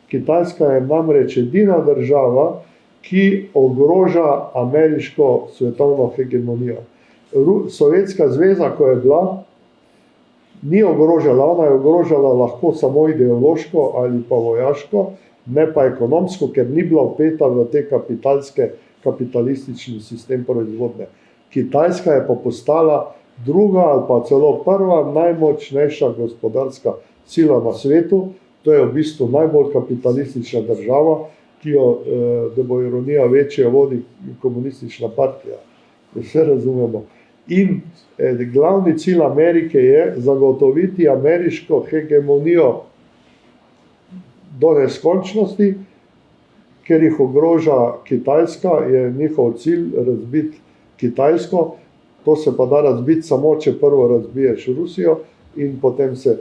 Kitajska je namreč edina država, ki ogroža ameriško svetovno hegemonijo. Sovjetska zveza, ko je bila, ni ogrožala, ona je ogrožala lahko samo ideološko ali pa vojaško, ne pa ekonomsko, ker ni bila vpeta v te kapitalistični sistem proizvodnje. Kitajska je pa postala druga ali pa celo prva najmočnejša gospodarska sila na svetu, to je v bistvu najbolj kapitalistična država, ki jo, da bo ironija večja, vodi komunistična partija. Vse razumemo. In glavni cilj Amerike je zagotoviti ameriško hegemonijo do neskončnosti, ker jih ogroža Kitajska, je njihov cilj razbiti Kitajsko. To se pa da razbiti samo, če prvo razbiješ Rusijo in potem se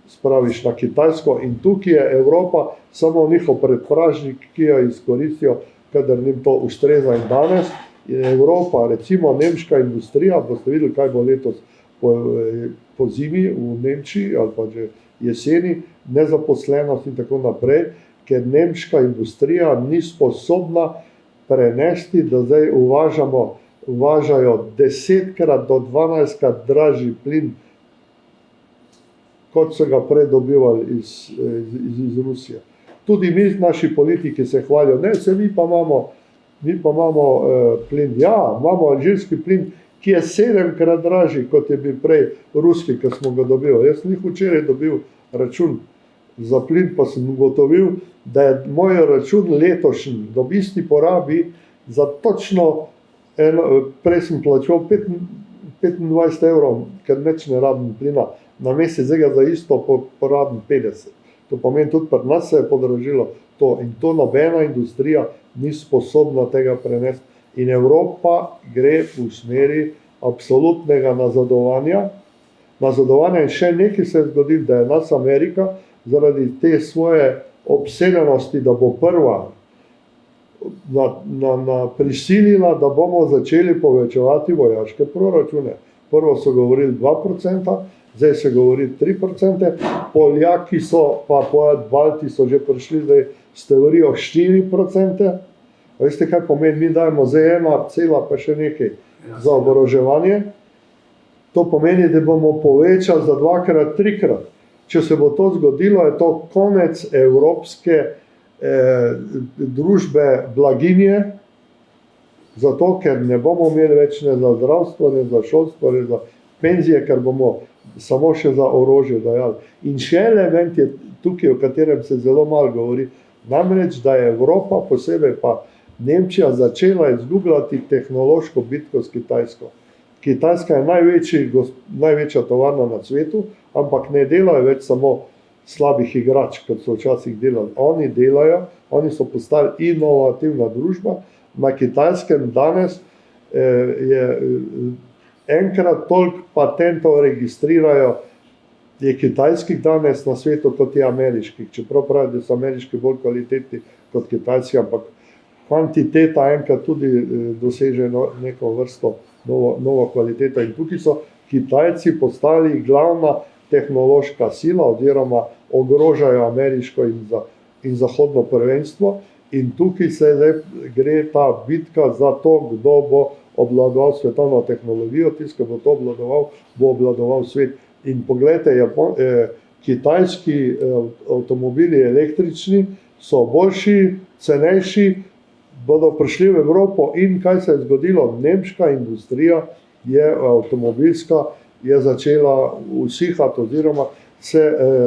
spraviš na Kitajsko. In tukaj je Evropa samo njihov predpražnik, ki jo izkoristijo, kadar njim to ustreza. In danes je Evropa, recimo nemška industrija, boste videli, kaj bo letos po zimi v Nemčiji ali pa že jeseni, nezaposlenost in tako naprej, ker nemška industrija ni sposobna prenesti, da zdaj uvažajo 10-krat do 12-krat dražji plin, kot so ga prej dobivali iz Rusije. Tudi mi, naši politiki, se hvalijo, ne, mi pa imamo plin. Ja, imamo alžirski plin, ki je 7-krat dražji, kot je bil prej ruski, ki smo ga dobili. Jaz sem jih včeraj dobil račun za plin, pa sem ugotovil, da je moj račun letošnji, da v isti porabi za točno prej sem plačal 25 evrov, ker neč ne rabim plina, na mesec zdaj za isto porabim 50. To pomeni, tudi pri nas se je podražilo to in to nobena industrija ni sposobna tega prenesti. In Evropa gre v smeri absolutnega nazadovanja. In še nekaj se je zgodilo, da je nas Amerika zaradi te svoje obsedenosti, da bo prva prisilila, da bomo začeli povečevati vojaške proračune. Prvo so govorili 2%, zdaj se govori 3%, Poljaki so, pa Balti so že prišli zdaj s teorijo 4%. Veste, kaj pomeni, mi dajemo zdaj 1, pa še nekaj za oboroževanje. To pomeni, da bomo povečali za 2-krat, 3-krat. Če se bo to zgodilo, je to konec evropske družbe blaginje, zato ker ne bomo imeli več ne za zdravstvo, ne za šolstvo, ne za penzije, ker bomo samo še za orožje dajali. In še element je tukaj, o katerem se zelo malo govori, namreč, da je Evropa, posebej pa Nemčija, začela izgubljati tehnološko bitko s Kitajsko. Kitajska je največja tovarna na svetu, ampak ne delajo več samo slabih igrač, kot so včasih delali. Oni delajo, oni so postali inovativna družba. Na Kitajskem danes je enkrat toliko patentov registrirajo, je kitajskih danes na svetu kot je ameriških. Čeprav pravi, da so ameriški bolj kvalitetni kot kitajski, ampak kvantiteta enkrat tudi doseže neko vrsto novo kvaliteto. In tukaj so Kitajci postali glavna tehnološka sila oziroma ogrožajo ameriško in zahodno prvenstvo. In tukaj se zdaj gre ta bitka za to, kdo bo obvladoval svetovno tehnologijo, tisti, ki bo to obvladoval svet. In poglejte, kitajski avtomobili električni so boljši, cenejši, bodo prišli v Evropo. In kaj se je zgodilo? Nemška industrija avtomobilska je začela usihati oziroma se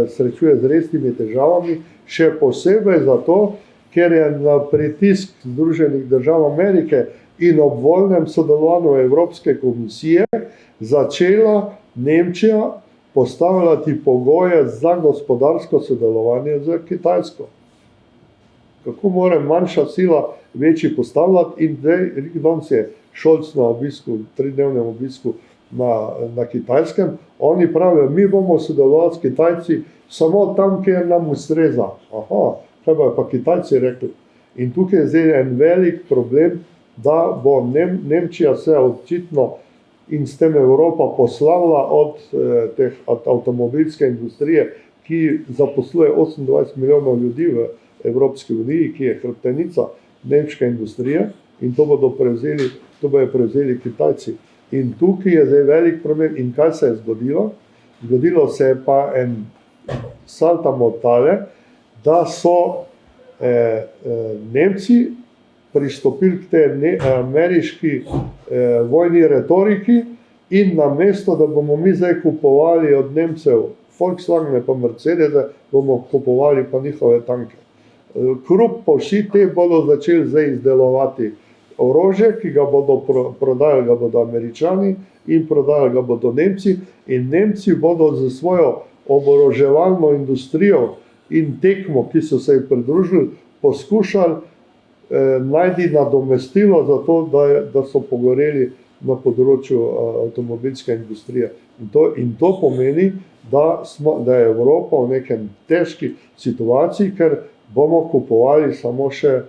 srečuje z resnimi težavami, še posebej zato, ker je na pritisk Združenih držav Amerike in ob voljnem sodelovanju Evropske komisije začela Nemčija postavljati pogoje za gospodarsko sodelovanje z Kitajsko. Kako mora manjša sila večji postavljati? In zdaj danes je Scholz na obisku, 3-dnevnem obisku na Kitajskem. Oni pravijo, mi bomo sodelovali s Kitajci samo tam, kjer nam ustreza. Aha, kaj bojo pa Kitajci rekli? In tukaj je zdaj en velik problem, da bo Nemčija se očitno in s tem Evropa poslavila od avtomobilske industrije, ki zaposluje 28 milijonov ljudi v Evropski uniji, ki je hrbtenica nemške industrije, in to bodo prevzeli Kitajci. In tukaj je zdaj velik problem. In kaj se je zgodilo? Zgodilo se je pa en salto mortale, da so Nemci pristopili k tej ameriški vojni retoriki in namesto, da bomo mi zdaj kupovali od Nemcev Volkswagene pa Mercedese, bomo kupovali pa njihove tanke. Krup pa vsi te bodo začeli zdaj izdelovati orožje, ki ga bodo prodajali, ga bodo Američani in prodajali ga bodo Nemci, in Nemci bodo z svojo oboroževalno industrijo in tekmo, ki so se jih pridružili, poskušali najti nadomestilo za to, da so pogoreli na področju avtomobilske industrije. In to pomeni, da je Evropa v nekem težki situaciji, ker bomo kupovali samo še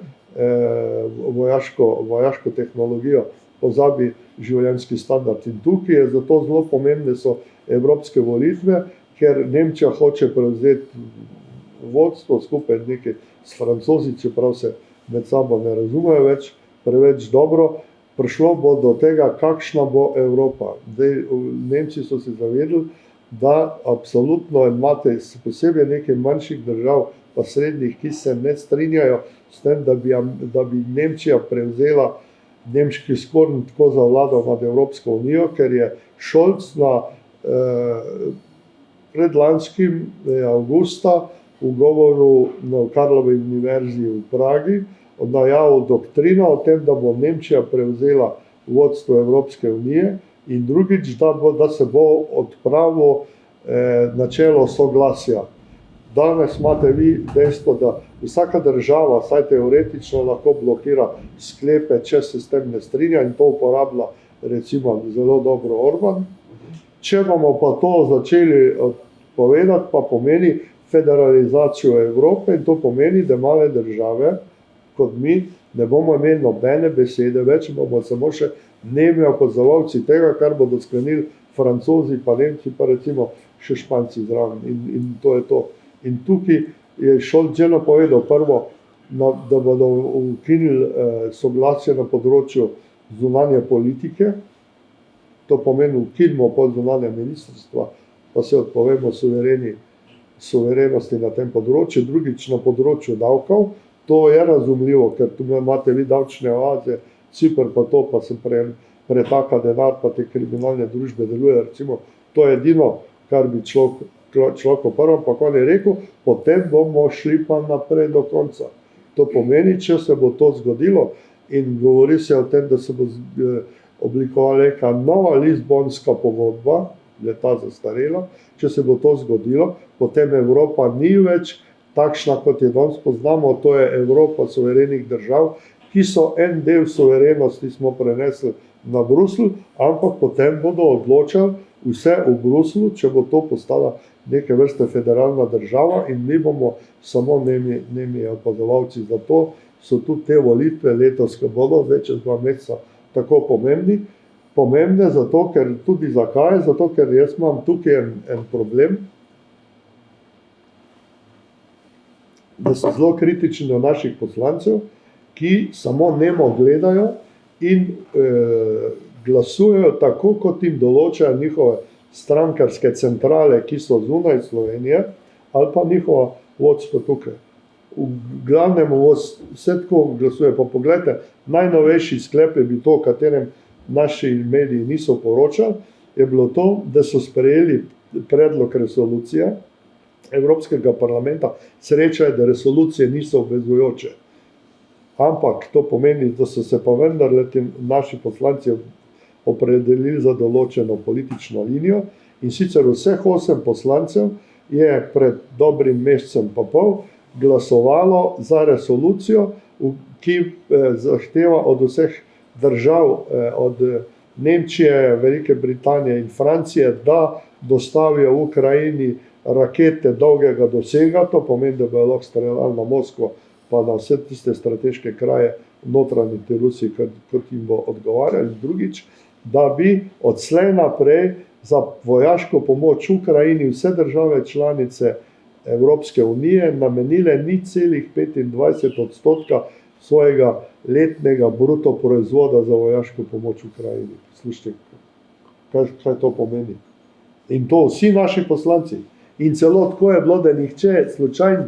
vojaško tehnologijo, pozabi življenjski standard. In tukaj je zato zelo pomembne so evropske volitve, ker Nemčija hoče prevzeti vodstvo skupaj nekaj s Francozi, čeprav se med sabo ne razumejo več preveč dobro. Prišlo bo do tega, kakšna bo Evropa. Zdaj, Nemci so se zavedali, da absolutno imate posebej nekaj manjših držav, pa srednjih, ki se ne strinjajo s tem, da bi Nemčija prevzela nemški skorn tako zavladal nad Evropsko unijo, ker je Scholz predlanskim avgusta v govoru na Karlovi univerzi v Pragi najavil doktrino o tem, da bo Nemčija prevzela vodstvo Evropske unije in drugič, da se bo odpravilo načelo soglasja. Danes imate vi dejstvo, da vsaka država, saj teoretično, lahko blokira sklepe, če se s tem ne strinja in to uporablja recimo zelo dobro Orban. Če bomo pa to začeli povedati, pa pomeni federalizacijo Evrope in to pomeni, da male države kot mi ne bomo imeli nobene besede več, bomo samo še nemi opazovalci tega, kar bodo sklenili Francozi, pa Nemci, pa recimo še Španci zraven. In to je to. In tukaj je Scholz že napovedal prvo, da bodo ukinili soglasje na področju zunanje politike, to pomeni ukinimo pod zunanje ministrstva, pa se odpovemo suverenosti na tem področju, drugič na področju davkov. To je razumljivo, ker tu imate vi davčne oaze, Cipr pa to, pa se pretaka denar, pa te kriminalne družbe delujejo, recimo, to je edino, kar bi človek prvo, pa ko je rekel, potem bomo šli pa naprej do konca. To pomeni, če se bo to zgodilo in govori se o tem, da se bo oblikovala neka nova Lizbonska pogodba, je ta zastarela, če se bo to zgodilo, potem Evropa ni več takšna, kot je danes poznamo, to je Evropa suverenih držav, ki so en del suverenosti smo prenesli na Bruselj, ampak potem bodo odločali vse v Bruslju, če bo to postala neke vrste federalna država in mi bomo samo nemi opazovalci. Zato so tudi te volitve letos, ki bodo zdaj čez 2 meseca tako pomembne zato, ker tudi zakaj? Zato, ker jaz imam tukaj en problem, da so zelo kritični do naših poslancev, ki samo nemo gledajo in glasujejo tako, kot jim določajo njihove strankarske centrale, ki so zunaj Slovenije, ali pa njihova vodstvo tukaj. V glavnem vse tako glasuje. Pa pogledajte, najnovejši sklep je bil to, o katerem naši mediji niso poročali, je bilo to, da so sprejeli predlog resolucije Evropskega parlamenta. Sreča je, da resolucije niso obvezujoče. Ampak to pomeni, da so se pa vendarle naši poslanci opredelili za določeno politično linijo in sicer vseh 8 poslancev je pred dobrim mesecem pa pol glasovalo za resolucijo, ki zahteva od vseh držav, od Nemčije, Velike Britanije in Francije, da dostavijo v Ukrajini rakete dolgega dosega, to pomeni, da bodo lahko streljali na Moskvo, pa na vse tiste strateške kraje notranji te Rusiji, kot jim bo odgovarjali. Drugič, da bi odslej naprej za vojaško pomoč Ukrajini vse države članice Evropske unije namenile 0,25% svojega letnega bruto proizvoda za vojaško pomoč Ukrajini. Slušajte, kaj to pomeni? In to vsi naši poslanci. In celo tako je bilo, da nihče slučajno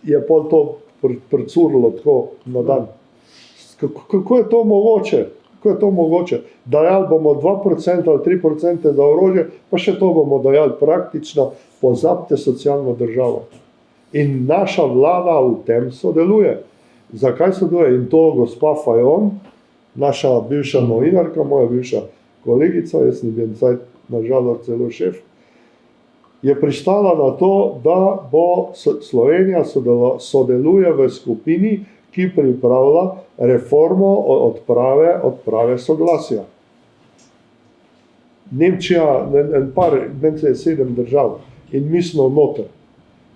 je pol to pricurilo tako na dan. Kako je to mogoče? Kako je to mogoče? Dajali bomo 2% ali 3% za orožje, pa še to bomo dajali praktično, pozabite socialno državo. In naša vlada v tem sodeluje. Zakaj sodeluje? In to gospa Fajon, naša bivša novinarka, moja bivša kolegica, jaz sem bil nažalost celo šef, je pristala na to, da bo Slovenija sodeluje v skupini, ki pripravlja reformo odprave soglasja. Nemčija, Nemčija je 7 držav in mi smo noter.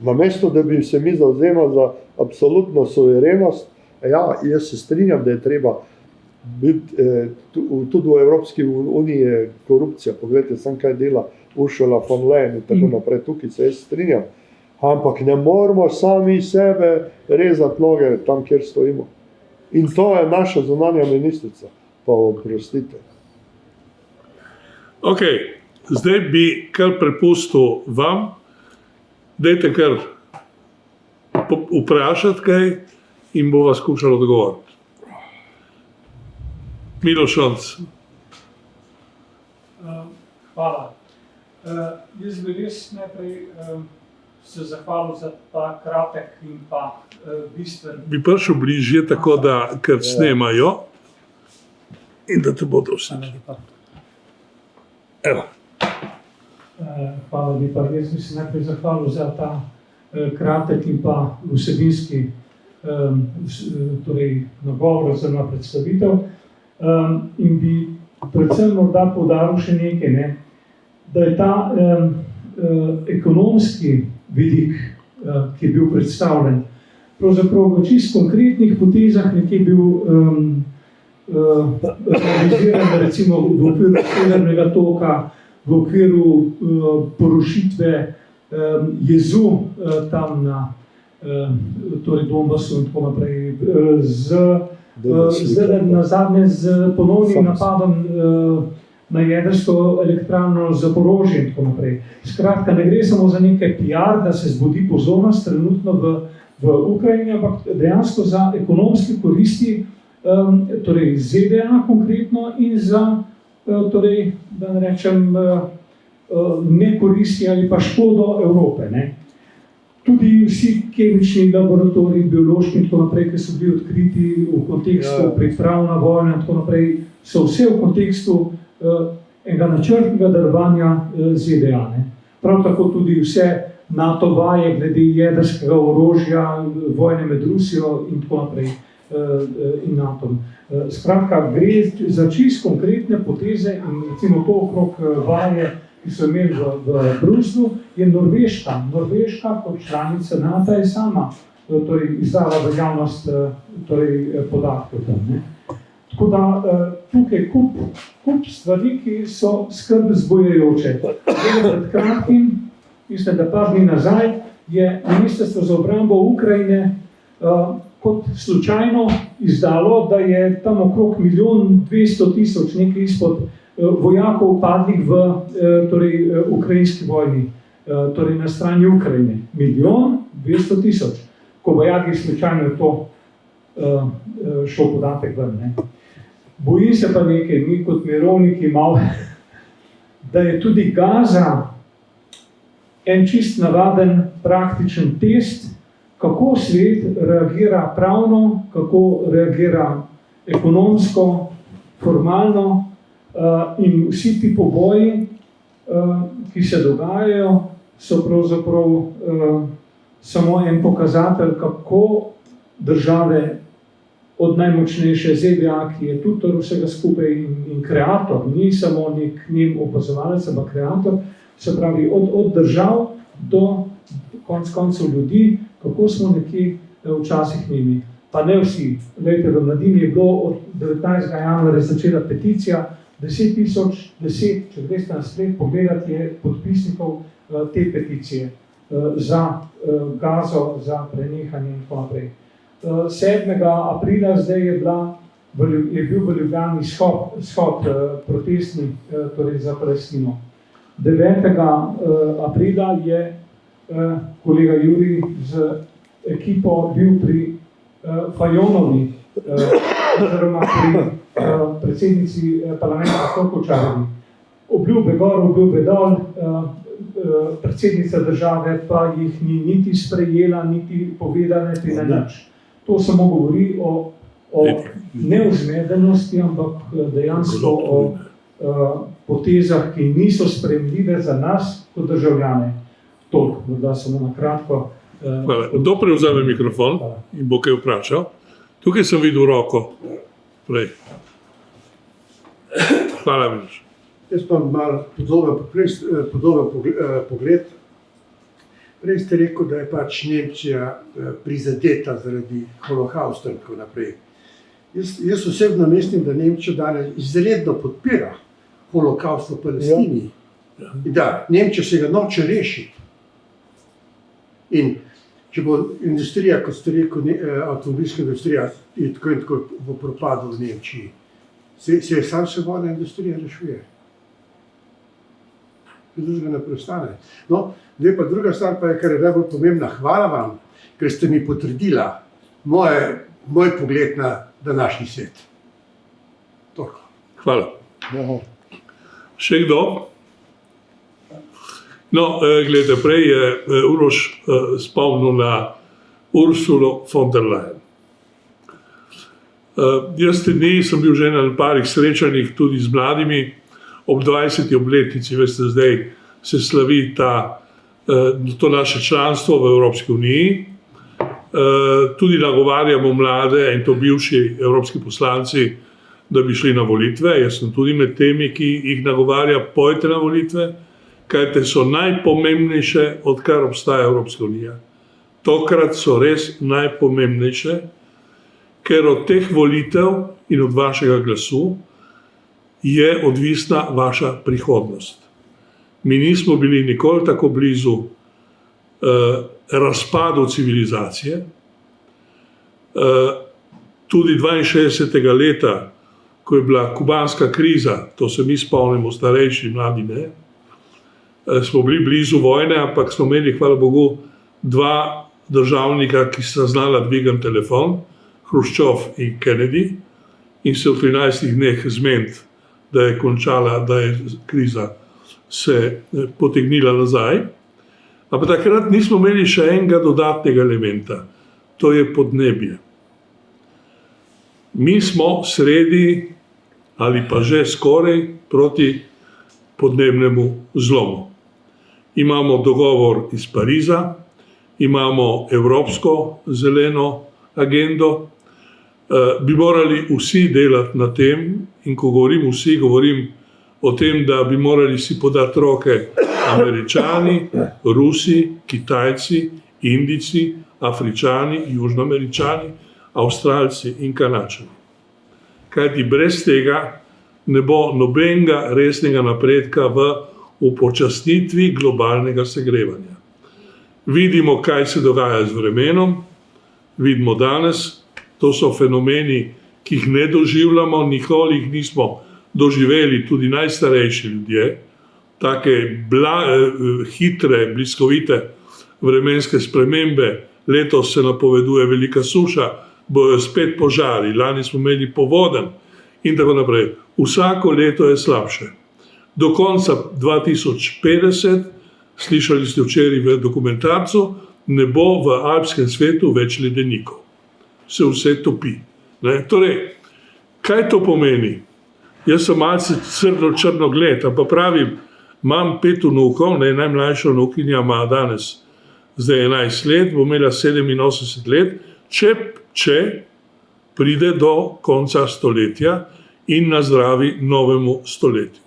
Namesto, da bi se mi zavzemali za absolutno suverenost, ja, jaz se strinjam, da je treba biti, tudi v Evropski uniji je korupcija, pogledajte sam, kaj dela Ursula von Leyen in tako naprej, tukaj se jaz strinjam, ampak ne moramo sami sebe rezati noge tam, kjer stojimo. In to je naša zunanja ministrica, pa oprostite. Ok, zdaj bi kar prepustil vam, dajte kar vprašati kaj in bova skušala odgovoriti. Miloš Šolc. Hvala. Jaz bi res najprej se zahvalil za ta kratek in pa bistven. Bi prišel bližje, tako da kar snemajo in da te bodo vsi. Evo. Hvala lepa. Jaz bi se najprej zahvalil za ta kratek in pa vsebinski nagovor oziroma predstavitev. In bi predvsem morda poudaril še nekaj, ne, da je ta ekonomski vidik, ki je bil predstavljen, pravzaprav v čisto konkretnih potezah nekje bil realiziran, recimo v okviru Severnega toka, v okviru porušitve jezu tam na Donbasu in tako naprej, zdaj nazadnje z ponovnim napadom na jedrsko elektrarno Zaporožje in tako naprej. Skratka, ne gre samo za nekaj PR, da se zbudi pozornost trenutno v Ukrajini, ampak dejansko za ekonomske koristi, torej ZDA konkretno in za, torej, da ne rečem, nekoristi ali pa škodo Evrope, ne. Tudi vsi kemični laboratoriji, biološki in tako naprej, ki so bili odkriti v kontekstu priprav na vojno in tako naprej, so vse v kontekstu enega načrtnega delovanja ZDA. Ne. Prav tako tudi vse NATO vaje glede jedrskega orožja, vojne med Rusijo in tako naprej in NATO. Skratka, gre za čisto konkretne poteze in recimo to okrog vaje, ki so imeli v Bruslu, je Norveška. Norveška kot članica NATO je sama izdala veljavnost podatkov tam. Ne. Tako da tukaj kup stvari, ki so skrb zbujajoče. Pred kratkim, mislim, da par dni nazaj, je Ministrstvo za obrambo Ukrajine kot slučajno izdalo, da je tam okrog 1.200.000, nekaj izpod vojakov padlih v ukrajinski vojni, torej na strani Ukrajine. 1.200.000. Ko vojaki slučajno je to šel podatek ven. Ne. Bojim se pa nekaj, mi kot mirovniki malo, da je tudi Gaza en čist navaden praktičen test, kako svet reagira pravno, kako reagira ekonomsko, formalno, in vsi ti poboji, ki se dogajajo, so pravzaprav samo en pokazatelj, kako države od najmočnejše ZDA, ki je tutor vsega skupaj in kreator, ni samo nek njem opazovalec, ampak kreator, se pravi od držav do koncev ljudi, kako smo nekje včasih njimi. Pa ne vsi. Glejte, v Mladini je bilo od 19. januarja začela peticija, 10.010, če greste na splet pogledati, je podpisnikov te peticije za Gazo, za prenehanje in tako naprej. 7. aprila zdaj je bil v Ljubljani shod protestni, torej za Palestino. 9. aprila je kolega Jurij z ekipo bil pri Fajonovi, oziroma pri predsednici parlamenta Klokočarovi. Obljube gor, obljube dol, predsednica države pa jih ni niti sprejela, niti povedala, niti na nič. To samo govori o neuzmedenosti, ampak dejansko o potezah, ki niso sprejemljive za nas kot državljane. Toliko, da samo na kratko. Kdo prevzame mikrofon in bo kaj vprašal? Tukaj sem videl roko prej. Hvala, Miloš. Jaz imam malo podoben pogled. Prej ste rekel, da je pač Nemčija prizadeta zaradi holokausta in tako naprej. Jaz osebno mislim, da Nemčija danes izredno podpira holokaust v Palestini. In da, Nemčija se ga noče rešiti. In če bo industrija, kot ste rekel, avtomobilska industrija, je tako in tako v propadu v Nemčiji, se sam se vojna industrija rešuje. Drugega ne preostane. No, zdaj pa druga stvar pa je, kar je najbolj pomembna. Hvala vam, ker ste mi potrdila moj pogled na današnji svet. Toliko. Hvala. Še kdo? No, gledajte, prej je Uroš spomnil na Ursulo von der Leyen. Jaz te dni sem bil že na parih srečanjih tudi z mladimi. Ob 20. obletnici, veste, zdaj se slavi to naše članstvo v Evropski uniji. Tudi nagovarjamo mlade in to bivši evropski poslanci, da bi šli na volitve. Jaz sem tudi med temi, ki jih nagovarja, pojte na volitve, kajte so najpomembnejše, odkar obstaja Evropska unija. Tokrat so res najpomembnejše, ker od teh volitev in od vašega glasu je odvisna vaša prihodnost. Mi nismo bili nikoli tako blizu razpadu civilizacije. Tudi 62. leta, ko je bila kubanska kriza, to se mi spomnimo, starejši, mladi ne, smo bili blizu vojne, ampak smo imeli, hvala Bogu, dva državnika, ki sta znala dvigati telefon, Hruščov in Kennedy, in se v 13 dneh zmeniti, da je končala, da je kriza se potegnila nazaj. Ampak takrat nismo imeli še enega dodatnega elementa, to je podnebje. Mi smo sredi ali pa že skoraj proti podnebnemu zlomu. Imamo dogovor iz Pariza, imamo evropsko zeleno agendo, bi morali vsi delati na tem, in ko govorim vsi, govorim o tem, da bi morali si podati roke Američani, Rusi, Kitajci, Indijci, Afričani, Južnoameričani, Avstralci in Kanačani. Kajti brez tega ne bo nobenega resnega napredka v upočasnitvi globalnega segrevanja. Vidimo, kaj se dogaja z vremenom, vidimo danes. To so fenomeni, ki jih ne doživljamo, nikoli jih nismo doživeli, tudi najstarejši ljudje. Take hitre, bliskovite vremenske spremembe, letos se napoveduje velika suša, bojo spet požari, lani smo imeli povodenj in tako naprej. Vsako leto je slabše. Do konca 2050, slišali ste včeraj v dokumentarcu, ne bo v alpskem svetu več ledenikov. Se vse topi. Torej, kaj to pomeni? Jaz sem malce črnogled, ampak pravim, imam 5 vnukov, najmlajša vnukinja ima danes zdaj 11 let, bo imela 87 let, če pride do konca stoletja in nazdravi novemu stoletju.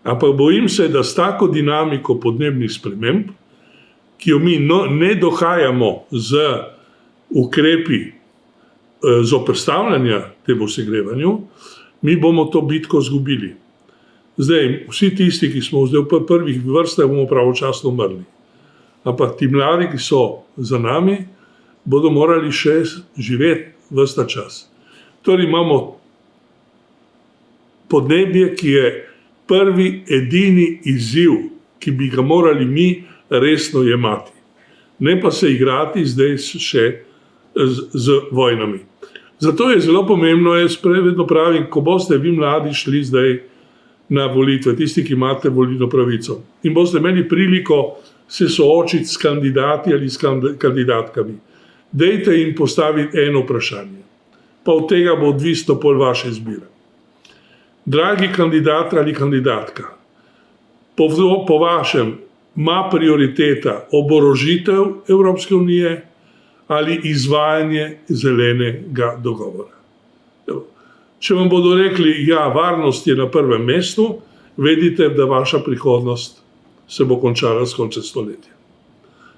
Ampak bojim se, da s tako dinamiko podnebnih sprememb, ki jo mi ne dohajamo z ukrepi zoperstavljanja temu segrevanju, mi bomo to bitko izgubili. Zdaj, vsi tisti, ki smo zdaj v prvih vrstah, bomo pravočasno umrli. Ampak ti mladi, ki so za nami, bodo morali še živeti ves ta čas. Torej imamo podnebje, ki je prvi, edini izziv, ki bi ga morali mi resno jemati. Ne pa se igrati zdaj še z vojnami. Zato je zelo pomembno, jaz vedno pravim, ko boste vi mladi šli zdaj na volitve, tisti, ki imate volilno pravico, in boste imeli priliko se soočiti s kandidati ali s kandidatkami, dejte jim postaviti eno vprašanje. Pa od tega bo odvisno pol vaše izbire. Dragi kandidat ali kandidatka, po vašem ima prioriteta oborožitev Evropske unije ali izvajanje zelenega dogovora. Če vam bodo rekli, ja, varnost je na prvem mestu vedite, da vaša prihodnost se bo končala s koncem stoletja.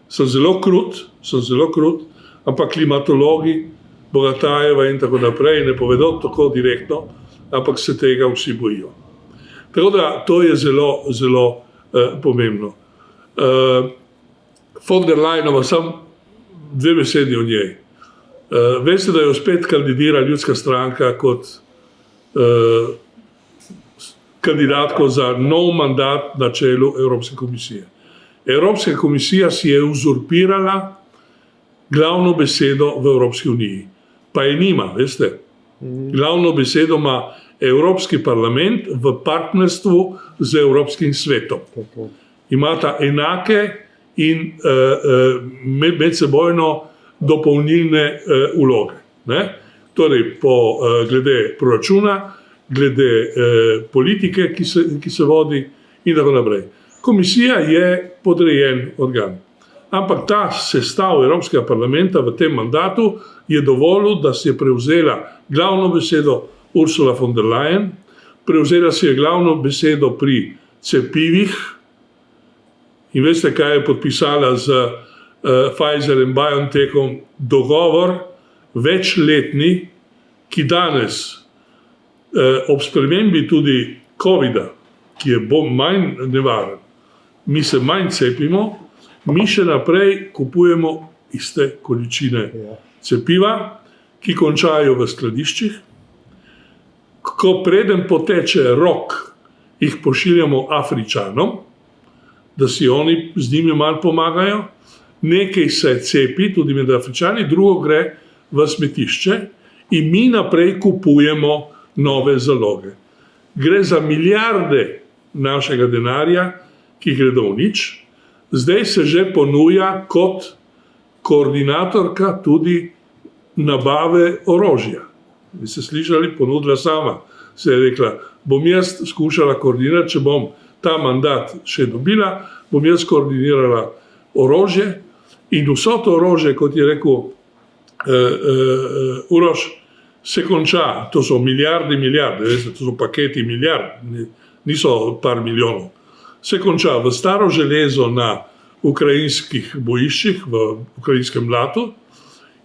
Sem zelo krut, ampak klimatologi, Bogatajeva in tako naprej ne povedo tako direktno, ampak se tega vsi bojijo. Tako da to je zelo pomembno. Von der Leyenova, samo 2 besedi o njej. Veste, da jo spet kandidira Ljudska stranka kot kandidatko za nov mandat na čelu Evropske komisije. Evropska komisija si je uzurpirala glavno besedo v Evropski uniji. Pa je nima, veste. Glavno besedo ima Evropski parlament v partnerstvu z Evropskim svetom. Imata enake in medsebojno dopolnilne vloge. Torej, glede proračuna, glede politike, ki se vodi in tako naprej. Komisija je podrejen organ. Ampak ta sestav Evropskega parlamenta v tem mandatu je dovolil, da si je prevzela glavno besedo Ursula von der Leyen, prevzela si je glavno besedo pri cepivih in veste, kaj je podpisala z Pfizer in BioNTechom dogovor večletni, ki danes ob spremembi tudi COVID-a, ki je manj nevaren, mi se manj cepimo, mi še naprej kupujemo iste količine cepiva, ki končajo v skladiščih. Ko preden poteče rok, jih pošiljamo Afričanom, da si oni z njimi malo pomagajo. Nekaj se cepi, tudi med Afričani, drugo gre v smetišče in mi naprej kupujemo nove zaloge. Gre za milijarde našega denarja, ki gredo v nič. Zdaj se že ponuja kot koordinatorka tudi nabave orožja. Vi ste slišali, ponudila sama. Se je rekla, bom jaz skušala koordinirati, če bom ta mandat še dobila, bom jaz koordinirala orožje in vso to orožje, kot je rekel Uroš, se konča. To so milijarde, veste, to so paketi milijard, niso par milijonov. Se konča v staro železo na ukrajinskih bojiščih, v ukrajinskem blatu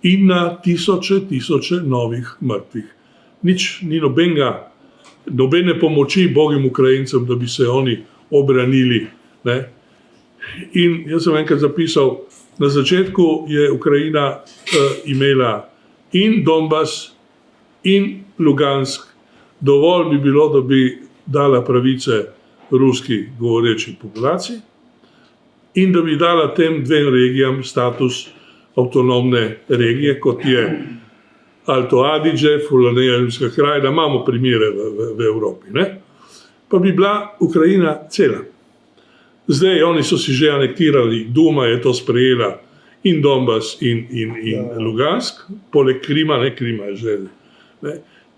in na tisoče novih mrtvih. Nič ni nobene pomoči bogim Ukrajincem, da bi se oni obranili. In jaz sem enkrat zapisal, na začetku je Ukrajina imela in Donbas in Lugansk. Dovolj bi bilo, da bi dala pravice ruski govoreči populaciji in da bi dala tem 2 regijam status avtonomne regije, kot je Alto Adige, Furlanija, Rimska krajina, imamo primere v Evropi. Pa bi bila Ukrajina cela. Zdaj, oni so si že anektirali, Duma je to sprejela in Donbas in Lugansk, poleg Krima, Krima je že.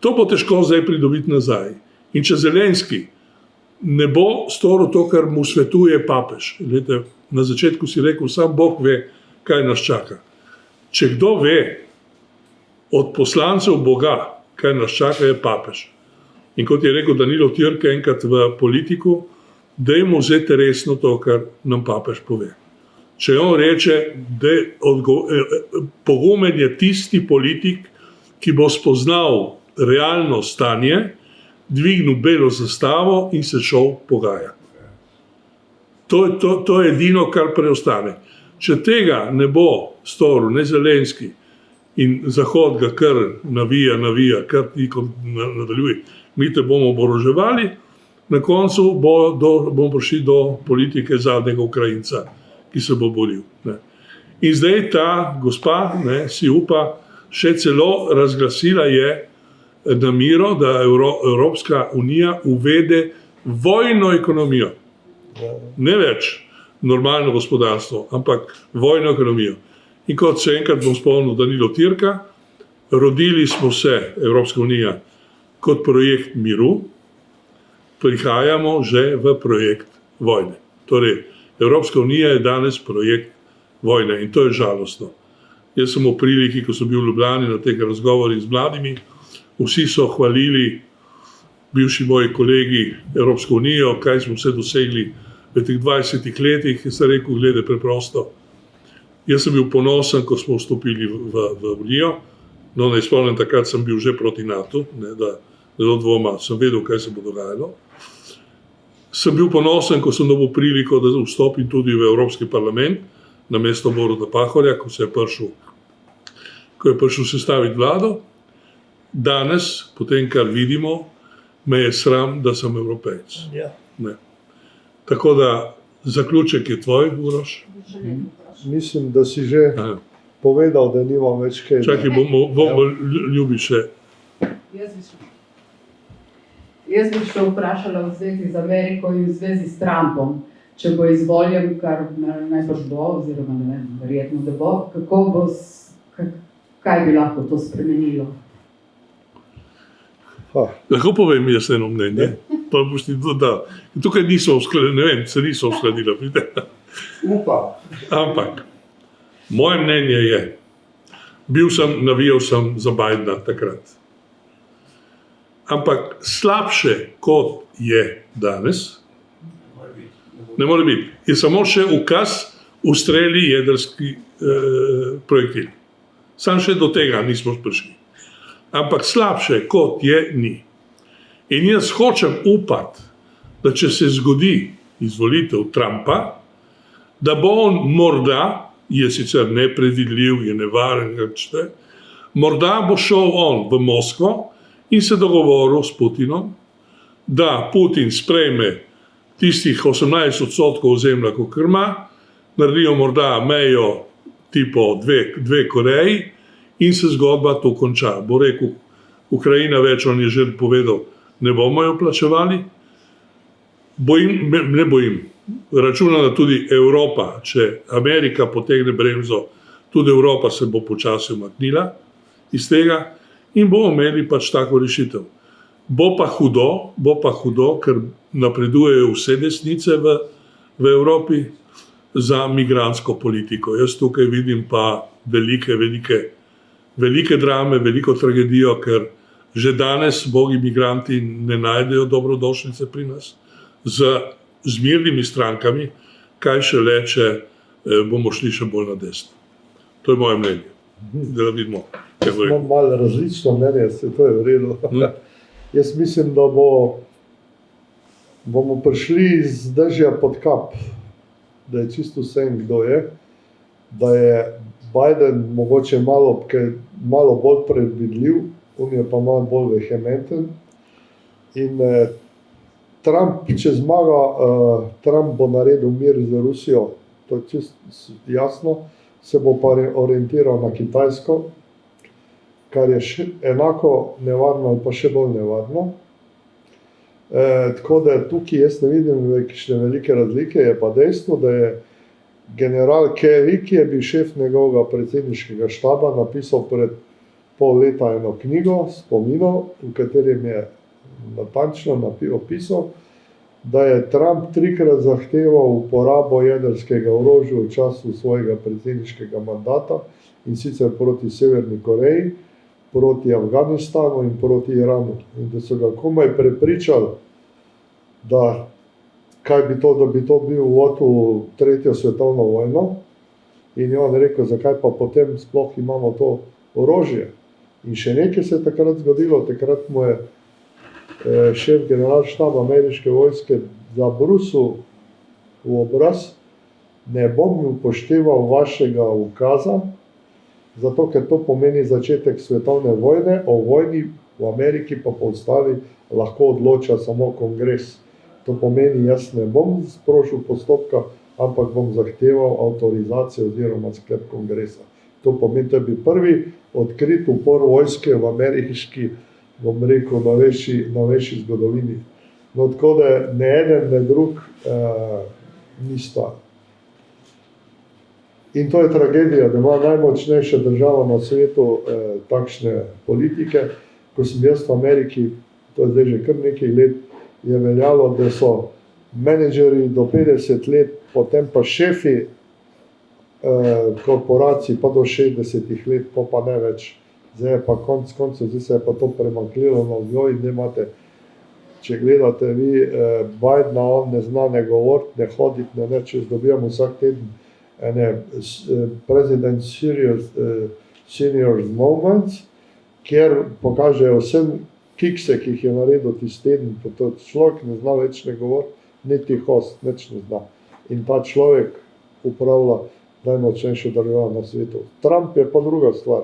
To bo težko zdaj pridobiti nazaj. In če Zelenski ne bo storil to, kar mu svetuje papež. Glede, na začetku si rekel, sam Bog ve, kaj nas čaka. Če kdo ve od poslancev Boga, kaj nas čaka, je papež. In kot je rekel Danilo Türk enkrat v Politiku, dajmo vzeti resno to, kar nam papež pove. Če on reče, da pogumen je tisti politik, ki bo spoznal realno stanje, dvignil belo zastavo in se šel pogajati. To je edino, kar preostane. Če tega ne bo storil, ne Zelenski in Zahod ga kar navija, kar ti nadaljuje, mi te bomo oboroževali, na koncu bomo prišli do politike zadnjega Ukrajinca, ki se bo boril. In zdaj ta gospa si upa, še celo razglasila je namero, da Evropska unija uvede vojno ekonomijo. Ne več normalno gospodarstvo, ampak vojno ekonomijo. In kot se enkrat bom spomnil Danilo Türka, rodili smo se, Evropska unija, kot projekt miru, prihajamo že v projekt vojne. Torej, Evropska unija je danes projekt vojne in to je žalostno. Jaz sem v priliki, ko sem bil v Ljubljani na teh razgovorih z mladimi, vsi so hvalili bivši moji kolegi Evropsko unijo, kaj smo vse dosegli v teh 20 letih, in sem rekel, glede preprosto. Jaz sem bil ponosen, ko smo vstopili v Unijo, no naj spomnim, takrat sem bil že proti NATO, ne, da zelo dvoma, sem vedel, kaj se bo dogajalo. Sem bil ponosen, ko sem dobil priliko, da vstopim tudi v Evropski parlament, na mesto Boruta Pahorja, ko je prišel sestaviti vlado. Danes, potem kar vidimo, me je sram, da sem Evropejec. Ne. Tako da, zaključek je tvoj, Uroš. Mislim, da si že povedal, da nimam več kaj. Čakaj, bomo ljubi še. Jaz bi še vprašala v zvezi z Ameriko in v zvezi s Trumpom. Če bo izvoljen, kar najbrž bo, oziroma ne vem, verjetno da bo, kaj bi lahko to spremenilo? Lahko povem jaz eno mnenje, pa boš ti dodal. Tukaj niso uskladili, ne vem, se niso uskladili. Ampak, moje mnenje je, navijal sem za Bidena takrat. Ampak slabše, kot je danes, ne more biti. Je samo še ukaz ustreli jedrski projektil. Sam še do tega nismo prišli. Ampak slabše, kot je, ni. In jaz hočem upati, da če se zgodi izvolitev Trumpa, da bo on morda, je sicer nepredvidljiv, je nevaren, morda bo šel on v Moskvo in se dogovoril s Putinom, da Putin sprejme tistih 18% ozemlja, kot ima, naredijo morda mejo tipo dve Koreji in se zgodba to konča. Bo rekel, Ukrajina več, on je že povedal, ne bomo jo plačevali. Ne bojim. Računam, da tudi Evropa, če Amerika potegne bremzo, tudi Evropa se bo počasi umaknila iz tega in bomo imeli pač tako rešitev. Bo pa hudo, ker napredujejo vse desnice v Evropi za migrantsko politiko. Jaz tukaj vidim pa velike drame, veliko tragedijo, ker že danes bogi migranti ne najdejo dobrodošlice pri nas z mirnimi strankami, kaj šele, če bomo šli še bolj na desno. To je moje mnenje. Da vidimo. Imam malo različno mnenje, to je v redu. Jaz mislim, da bomo prišli iz dežja pod kap, da je čisto vse, kdo je, da je Biden mogoče malo bolj predvidljiv, on je pa malo bolj vehementen. In Trump, če zmaga, Trump bo naredil mir z Rusijo, to je čisto jasno, se bo pa orientiral na Kitajsko, kar je enako nevarno ali pa še bolj nevarno. Tako da tukaj jaz ne vidim kakšne velike razlike, je pa dejstvo, da je general Kelly, ki je bil šef njegovega predsedniškega štaba, napisal pred pol leta eno knjigo, spominov, v katerem je natančno opisal, da je Trump 3-krat zahteval uporabo jedrskega orožja v času svojega predsedniškega mandata, in sicer proti Severni Koreji, proti Afganistanu in proti Iranu. In da so ga komaj prepričali, da bi to bil uvod v 3. svetovno vojno, in je on rekel, zakaj pa potem sploh imamo to orožje. In še nekaj se je takrat zgodilo, takrat mu je šef generalštaba ameriške vojske zabrusil v obraz, ne bom upošteval vašega ukaza, zato ker to pomeni začetek svetovne vojne, o vojni v Ameriki pa po ustavi lahko odloča samo kongres. To pomeni, jaz ne bom sprožil postopka, ampak bom zahteval avtorizacijo oziroma sklep kongresa. To pomeni, to je bil prvi odkrit upor vojske v ameriški, bom rekel, novejši zgodovini. No, tako da ne eden, ne drug nista. In to je tragedija, da ima najmočnejša država na svetu takšne politike. Ko sem jaz v Ameriki, to je zdaj že kar nekaj let, je veljalo, da so menedžeri do 50 let, potem pa šefi korporacij pa do 60 let, pa ne več. Zdaj je pa koncev, zdaj se je pa to premaknilo na vzgoj in imate če gledate vi Bidena, on ne zna ne govoriti, ne hoditi, ne čez dobijamo vsak teden President Seniors Moments, kjer pokažejo vsem kikse, ki jih je naredil tisti teden, pa to človek ne zna več ne govoriti, niti host, nič ne zna. In ta človek upravlja najmočnejšo državo na svetu. Trump je pa druga stvar.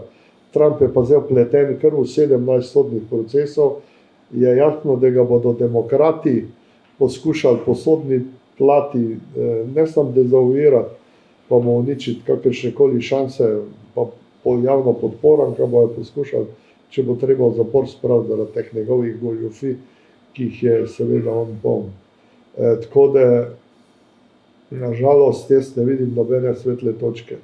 Trump je pa zdaj vpleten kar v 17 sodnih procesov, je jasno, da ga bodo demokrati poskušali po sodni plati ne samo dezavuirati, pa mu uničiti kakršnekoli šanse, pa po javno podporo, ki bojo poskušali, če bo treba v zapor spraviti zaradi teh njegovih goljufij, ki jih je seveda on poln. Tako da, nažalost, jaz ne vidim nobene svetle točke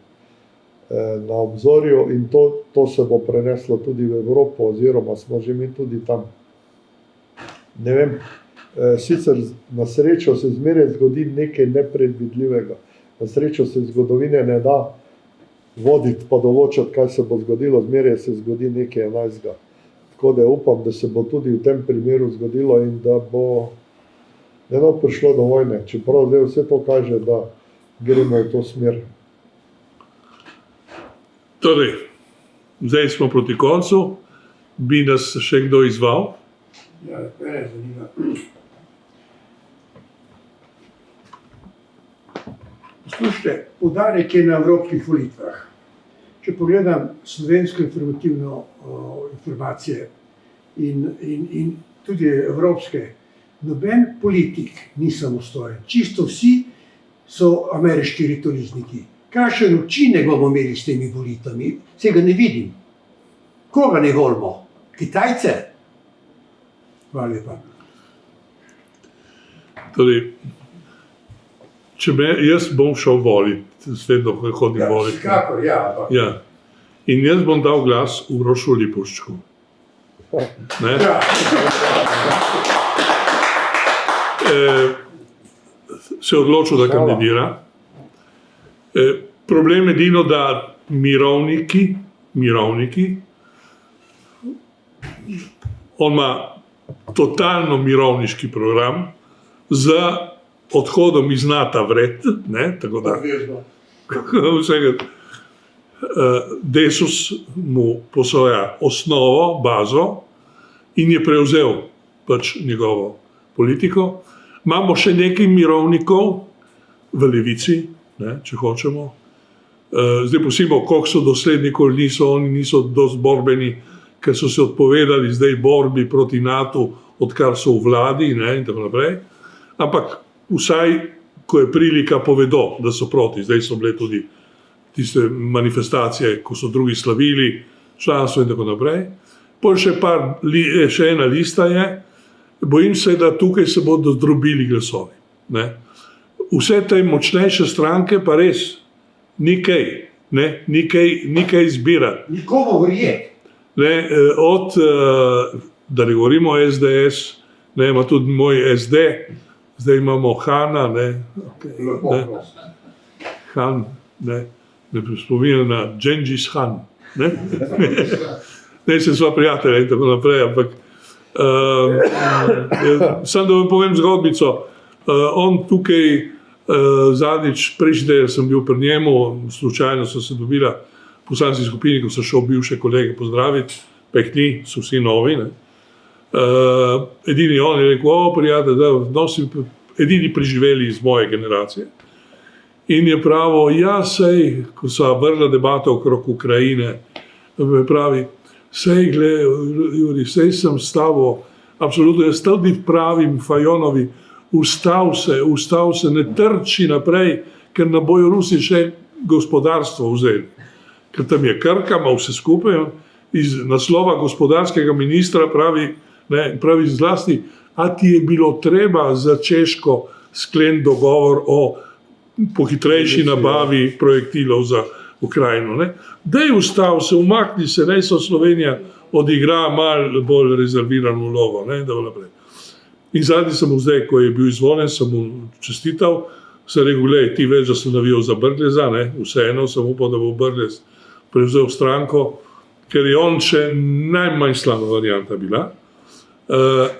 na obzorju in to se bo preneslo tudi v Evropo, oziroma smo že mi tudi tam. Ne vem, sicer na srečo se zmeraj zgodi nekaj nepredvidljivega. Na srečo se zgodovine ne da voditi pa določati, kaj se bo zgodilo, zmeraj se zgodi nekaj enajstega. Tako da upam, da se bo tudi v tem primeru zgodilo in da bo ne bo prišlo do vojne, čeprav zdaj vse to kaže, da gremo v to smer. Torej, zdaj smo proti koncu, bi nas še kdo izval? Ja, mene zanima. Poslušajte, poudarek je na evropskih volitvah. Če pogledam slovensko informativno informacije in tudi evropske, noben politik ni samostojen. Čisto vsi so ameriški retorizniki. Kakšen učinek bomo imeli s temi volitvami? Se ga ne vidim. Koga ne volimo? Kitajce? Hvala lepa. Torej, jaz bom šel voliti, vedno hodim voliti. Vsekakor, ja. Ja. In jaz bom dal glas Urošu Lipovščku. Ne? Ja. Se odločil, da kandidira. Problem je edino, da mirovniki, on ima totalno mirovniški program z odhodom iz NATO vred, ne, tako da vsega. Desus mu posoja osnovo, bazo in je prevzel pač njegovo politiko. Imamo še nekaj mirovnikov v levici, ne, če hočemo. Zdaj posimo, koliko so dosledni, koliko niso, oni niso dosti borbeni, ker so se odpovedali zdaj borbi proti NATO, odkar so v vladi, ne, in tako naprej. Ampak vsaj, ko je prilika, povedo, da so proti. Zdaj so bile tudi tiste manifestacije, ko so drugi slavili članstvo in tako naprej. Potem še ena lista je, bojim se, da tukaj se bodo zdrobili glasovi. Ne. Vse te močnejše stranke pa res ni kaj izbirati. Nikomu verjeti. Od, da ne govorimo o SDS, ne, ima tudi moj SD, zdaj imamo Hana, ne, Han, ne spominjam na Džengis Han, ne, ne, se sva prijatelja in tako naprej, ampak sam da vam povem zgodbico, on tukaj zadnjič, prejšnji teden sem bil pri njemu, slučajno so se dobila v poslanski skupini, ko so šel bivše kolege pozdraviti, pa jih ni, so vsi novi. Ne. Edini on je rekel, prijatelj, da si edini preživeli iz moje generacije. In je pravil, ja, sej, ko so vrla debata okrog Ukrajine, pravi, sej, Juri, sej sem s tabo, absolutno, jaz tudi pravim Fajonovi, ustav se, ne trči naprej, ker na bojo Rusi še gospodarstvo vzeli. Ker tam je Krka, ima vse skupaj, iz naslova gospodarskega ministra pravi zlasti, a ti je bilo treba za Češko skleniti dogovor o pohitrejši nabavi projektilov za Ukrajino. Ne? Daj ustav se, umakni se, naj so Slovenija odigra malo bolj rezervirano vlogo. In zadnji sem mu zdaj, ko je bil izvoljen, sem mu čestital, sem rekel, glej, ti veš, da sem navijal za Brgleza, ne? Vseeno sem upal, da bo Brglez prevzel stranko, ker je on še najmanj slaba varianta bila.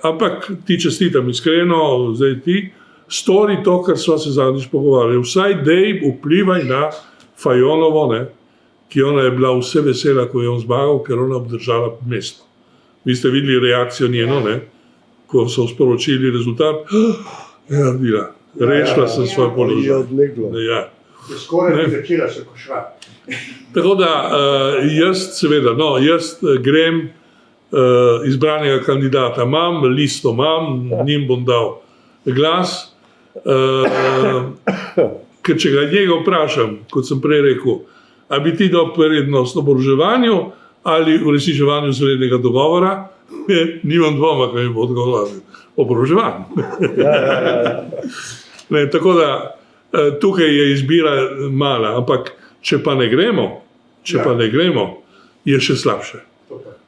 Ampak ti čestitam iskreno, zdaj ti, stori to, kar sva se zadnjič pogovarjali. Vsaj dej vplivaj na Fajonovo, ne, ki ona je bila vse vesela, ko je on zmagal, ker ona obdržala mesto. Vi ste videli reakcijo njeno, ne, ko so sporočili rezultat. Ja, bila, rešila sem svoj Je položaj. odleglo. Ja. Skoraj Ne. bi začela se košati. Tako da jaz seveda, no, jaz grem izbranega kandidata, imam listo, njim bom dal glas, ker če ga njega vprašam, kot sem prej rekel, a bi ti dal prednost oboroževanju ali uresničevanju zelenega dogovora, nimam dvoma, kaj mi bo odgovoril. Oboroževanje. Ne, tako da tukaj je izbira mala, ampak če pa ne gremo, je še slabše.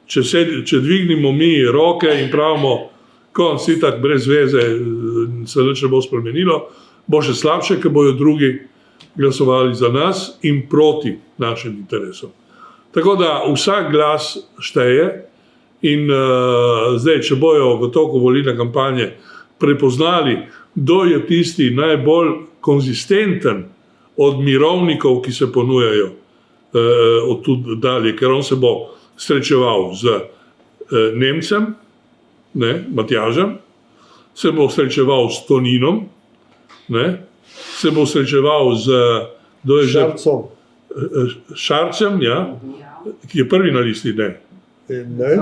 Če dvignemo mi roke in pravimo, konc si tak brez veze, se nič ne bo spremenilo, bo še slabše, ker bojo drugi glasovali za nas in proti našim interesom. Tako da vsak glas šteje in zdaj, če bojo v toku volilne kampanje prepoznali, kdo je tisti najbolj konzistenten od mirovnikov, ki se ponujajo od tudi dalje, ker on se bo srečeval z Nemcem, ne, Matjažem, se bo srečeval s Toninom, ne, se bo srečeval z Šarcom. Šarcem, ja, ki je prvi na listi, ne. Ne.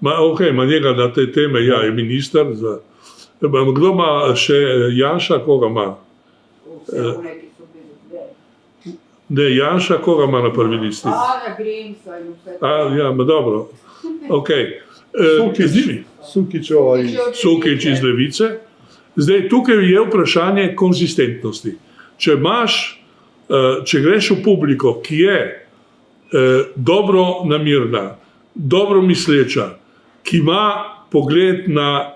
Okay, ima njega na te teme, ja, je minister. Kdo ima še Janša, koga ima? Ne, Janša, koga ima na prvi listi? Ja, dobro. Okay. Sukič iz Levice. Zdaj, tukaj je vprašanje konzistentnosti. Če greš v publiko, ki je dobro namirna, dobro misleča, ki ima pogled na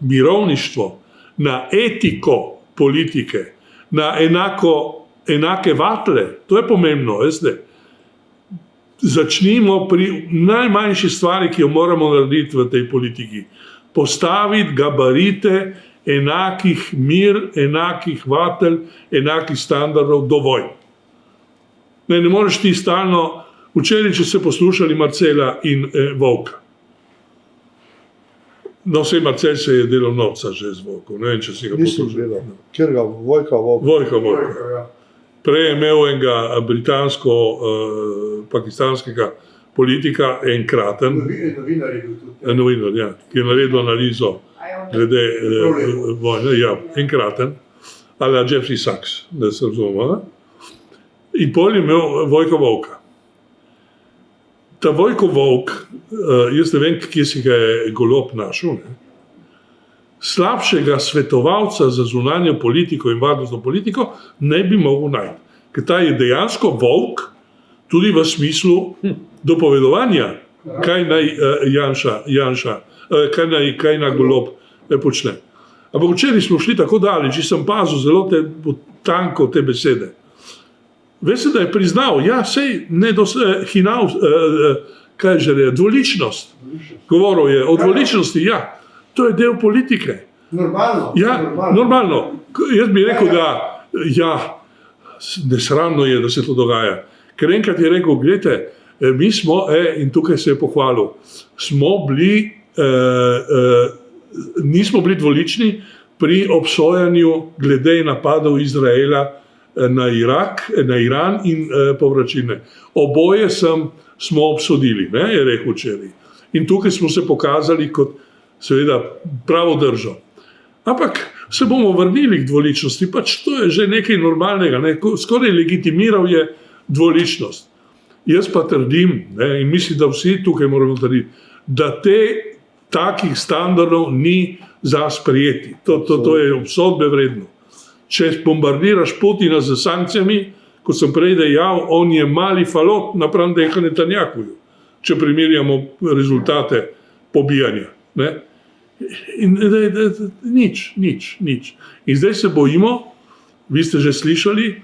mirovništvo, na etiko politike, na enake vatle, to je pomembno, veste. Začnimo pri najmanjši stvari, ki jo moramo narediti v tej politiki. Postaviti gabarite enakih mir, enakih vatel, enakih standardov dovolj. Ne moreš ti stalno, včeraj, če ste poslušali Marcela in Volka. No, vse Marcel se je delal novca že z Volkom, ne vem, če si ga poslušal. Kjer ga, Vojka. Vojka. Prej je imel enega britansko-pakistanskega politika, enkraten, novinar, ja, ki je naredil analizo glede vojne, ja, enkraten, ali Jeffrey Sachs, da se razumemo. In pol je imel Vojko Volka. Ta Vojko Volk, jaz ne vem, kje si ga je Golob našel, ne? Slabšega svetovalca za zunanjo politiko in varnostno politiko ne bi mogel najti. Ker ta je dejansko volk tudi v smislu dopovedovanja, kaj naj Janša, kaj naj Golob počne. Ampak včeraj smo šli tako daleč, sem pazil zelo tanko te besede. Veste, da je priznal, ja, sej hinav, kaj že je, dvoličnost. Govoril je o dvoličnosti, ja. To je del politike. Normalno. Ja, normalno. Jaz bi rekel, da nesramno je, da se to dogaja. Ker enkrat je rekel, gledajte, mi smo, in tukaj se je pohvalil, nismo bili dvolični pri obsojanju glede napadov Izraela na Iran in povračilne. Oboje smo obsodili, ne, je rekel včeraj. In tukaj smo se pokazali kot seveda pravo držo. Ampak se bomo vrnili k dvoličnosti, pač to je že nekaj normalnega, ne? Skoraj legitimiral je dvoličnost. Jaz pa trdim, ne, in mislim, da vsi tukaj moramo trditi, da takih standardov ni za sprejeti. To je obsodbe vredno. Če bombardiraš Putina z sankcijami, kot sem prej dejal, on je mali falot napram Netanjahuju, če primerjamo rezultate pobijanja. Ne? In nič. In zdaj se bojimo, vi ste že slišali,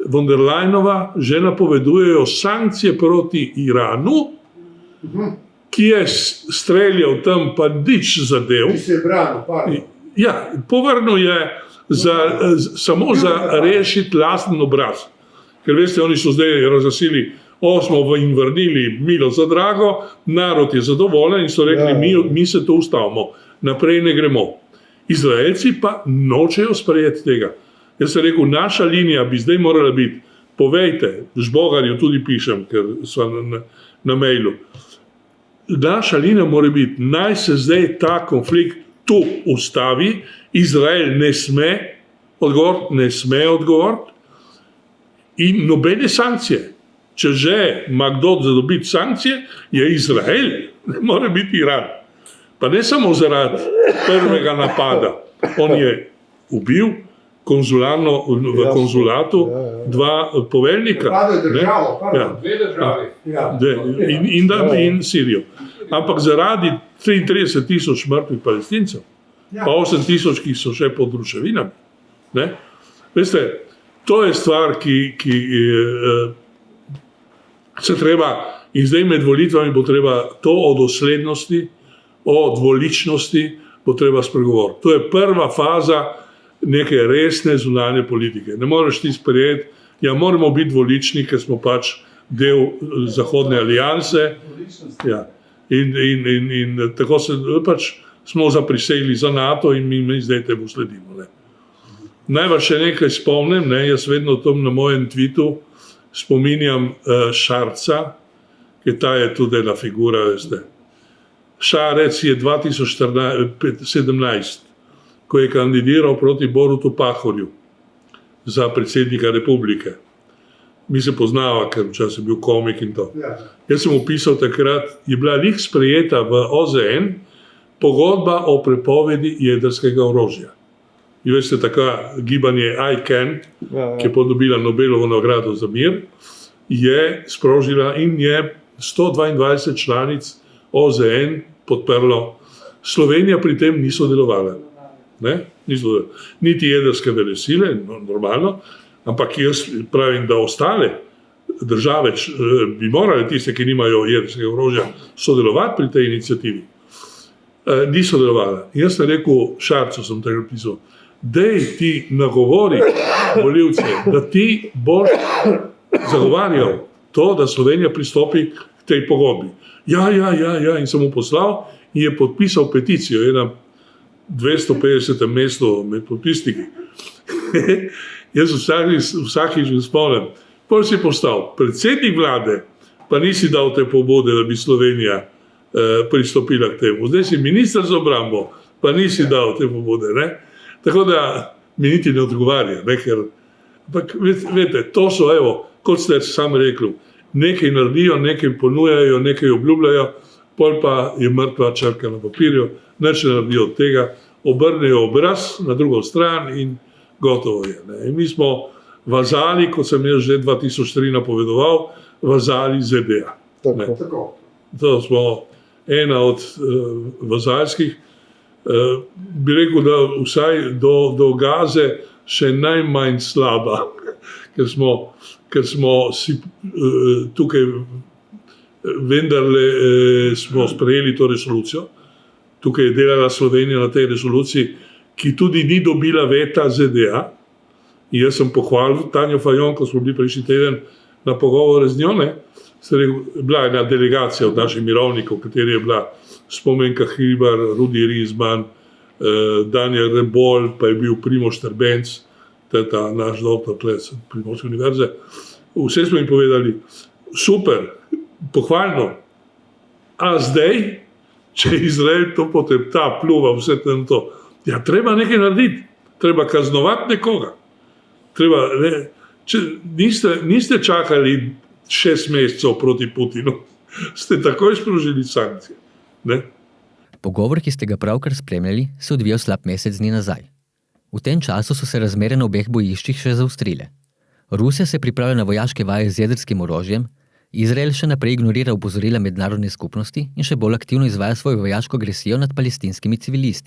von der Leyenova že napovedujejo sankcije proti Iranu ki je streljal tam, pa nič zadev. Ki se je branil, pardon. Ja, povrnil je samo za rešiti lasten obraz. Ker veste, oni so zdaj razglasili, smo jim vrnili milo za drago, narod je zadovoljen in so rekli, mi se to ustavimo, naprej ne gremo. Izraelci pa nočejo sprejeti tega. Jaz sem rekel, naša linija bi zdaj morala biti, povejte, Žbogarju tudi pišem, ker so na mailu, naša linija mora biti, naj se zdaj ta konflikt tu ustavi, Izrael ne sme odgovoriti in nobene sankcije. Če že ima kdo zadobiti sankcije, je Izrael, ne more biti Iran. Pa ne samo zaradi prvega napada. On je ubil v konzulatu dva poveljnika. In Sirijo. Ampak zaradi 33,000 mrtvih Palestincev, pa 8,000, ki so še pod ruševinami. Veste, to je stvar, ki se treba, in zdaj med volitvami bo treba to o doslednosti, o dvoličnosti bo treba spregovoriti. To je prva faza neke resne zunanje politike. Ne moreš ti sprejeti, moramo biti dvolični, ker smo pač del Zahodne alianse. Ja. In tako se pač smo zaprisegli za NATO in mi zdaj temu sledimo. Najbrž še nekaj spomnim, jaz vedno tam na mojem tweetu spominjam Šarca, ki ta je tudi ena figura, veste. Šarec je 2017, ko je kandidiral proti Borutu Pahorju za predsednika republike. Mi se poznava, ker včasih je bil komik in to. Jaz sem opisal takrat, je bila lih sprejeta v OZN pogodba o prepovedi jedrskega orožja. In veste, taka gibanje ICAN, ki je podobila Nobelovo nagrado za mir, je sprožila in je 122 članic OZN podprlo. Slovenija pri tem ni sodelovala. Niti jedrske velesile, normalno, ampak jaz pravim, da ostale države bi morale tiste, ki nimajo jedrskega orožja, sodelovati pri tej inicijativi. Ni sodelovala. Jaz sem rekel, Šarcu sem tega pisal, dej ti nagovori volivce, da ti boš zagovarjal to, da Slovenija pristopi k tej pogodbi. Ja, in sem mu poslal in je podpisal peticijo, je na 250. mestu med podpisniki. Jaz vsakič spomnim, prvi si postal predsednik vlade, pa nisi dal te pobude, da bi Slovenija pristopila k temu. Zdaj si minister za obrambo, pa nisi dal te pobude. Tako da mi niti ne odgovarja. Ampak veste, to so, kot ste sami rekli, nekaj naredijo, nekaj ponujajo, nekaj obljubljajo, pol pa je mrtva črka na papirju, nič ne naredijo od tega, obrnejo obraz na drugo stran in gotovo je. In mi smo vazali, kot sem jaz že 2003 napovedoval, vazali ZDA. To smo ena od vazalskih, bi rekel, da vsaj do Gaze še najmanj slaba, ker smo si tukaj vendarle smo sprejeli to resolucijo. Tukaj je delala Slovenija na tej resoluciji, ki tudi ni dobila veta ZDA. In jaz sem pohvalil Tanjo Fajon, ko smo bili prejšnji teden na pogovore z njo. Bila je ena delegacija od naših mirovnikov, v kateri je bila Spomenka Hribar, Rudi Rizman, Daniel Rebol, pa je bil Primož Trbenc, to je ta naš doktor Primorske univerze. Vse smo jim povedali, super, pohvalno. A zdaj, če Izrael to potepta, pljuva vse tem to, treba nekaj narediti, treba kaznovati nekoga. Niste čakali 6 mesecev proti Putinu, ste takoj sprožili sankcije. Pogovor, ki ste ga pravkar spremljali, se odvijal slab mesec dni nazaj. V tem času so se razmere na obeh bojiščih še zaostrile. Rusija se pripravlja na vojaške vaje z jedrskim orožjem, Izrael še naprej ignorira opozorila mednarodne skupnosti in še bolj aktivno izvaja svojo vojaško agresijo nad palestinskimi civilisti.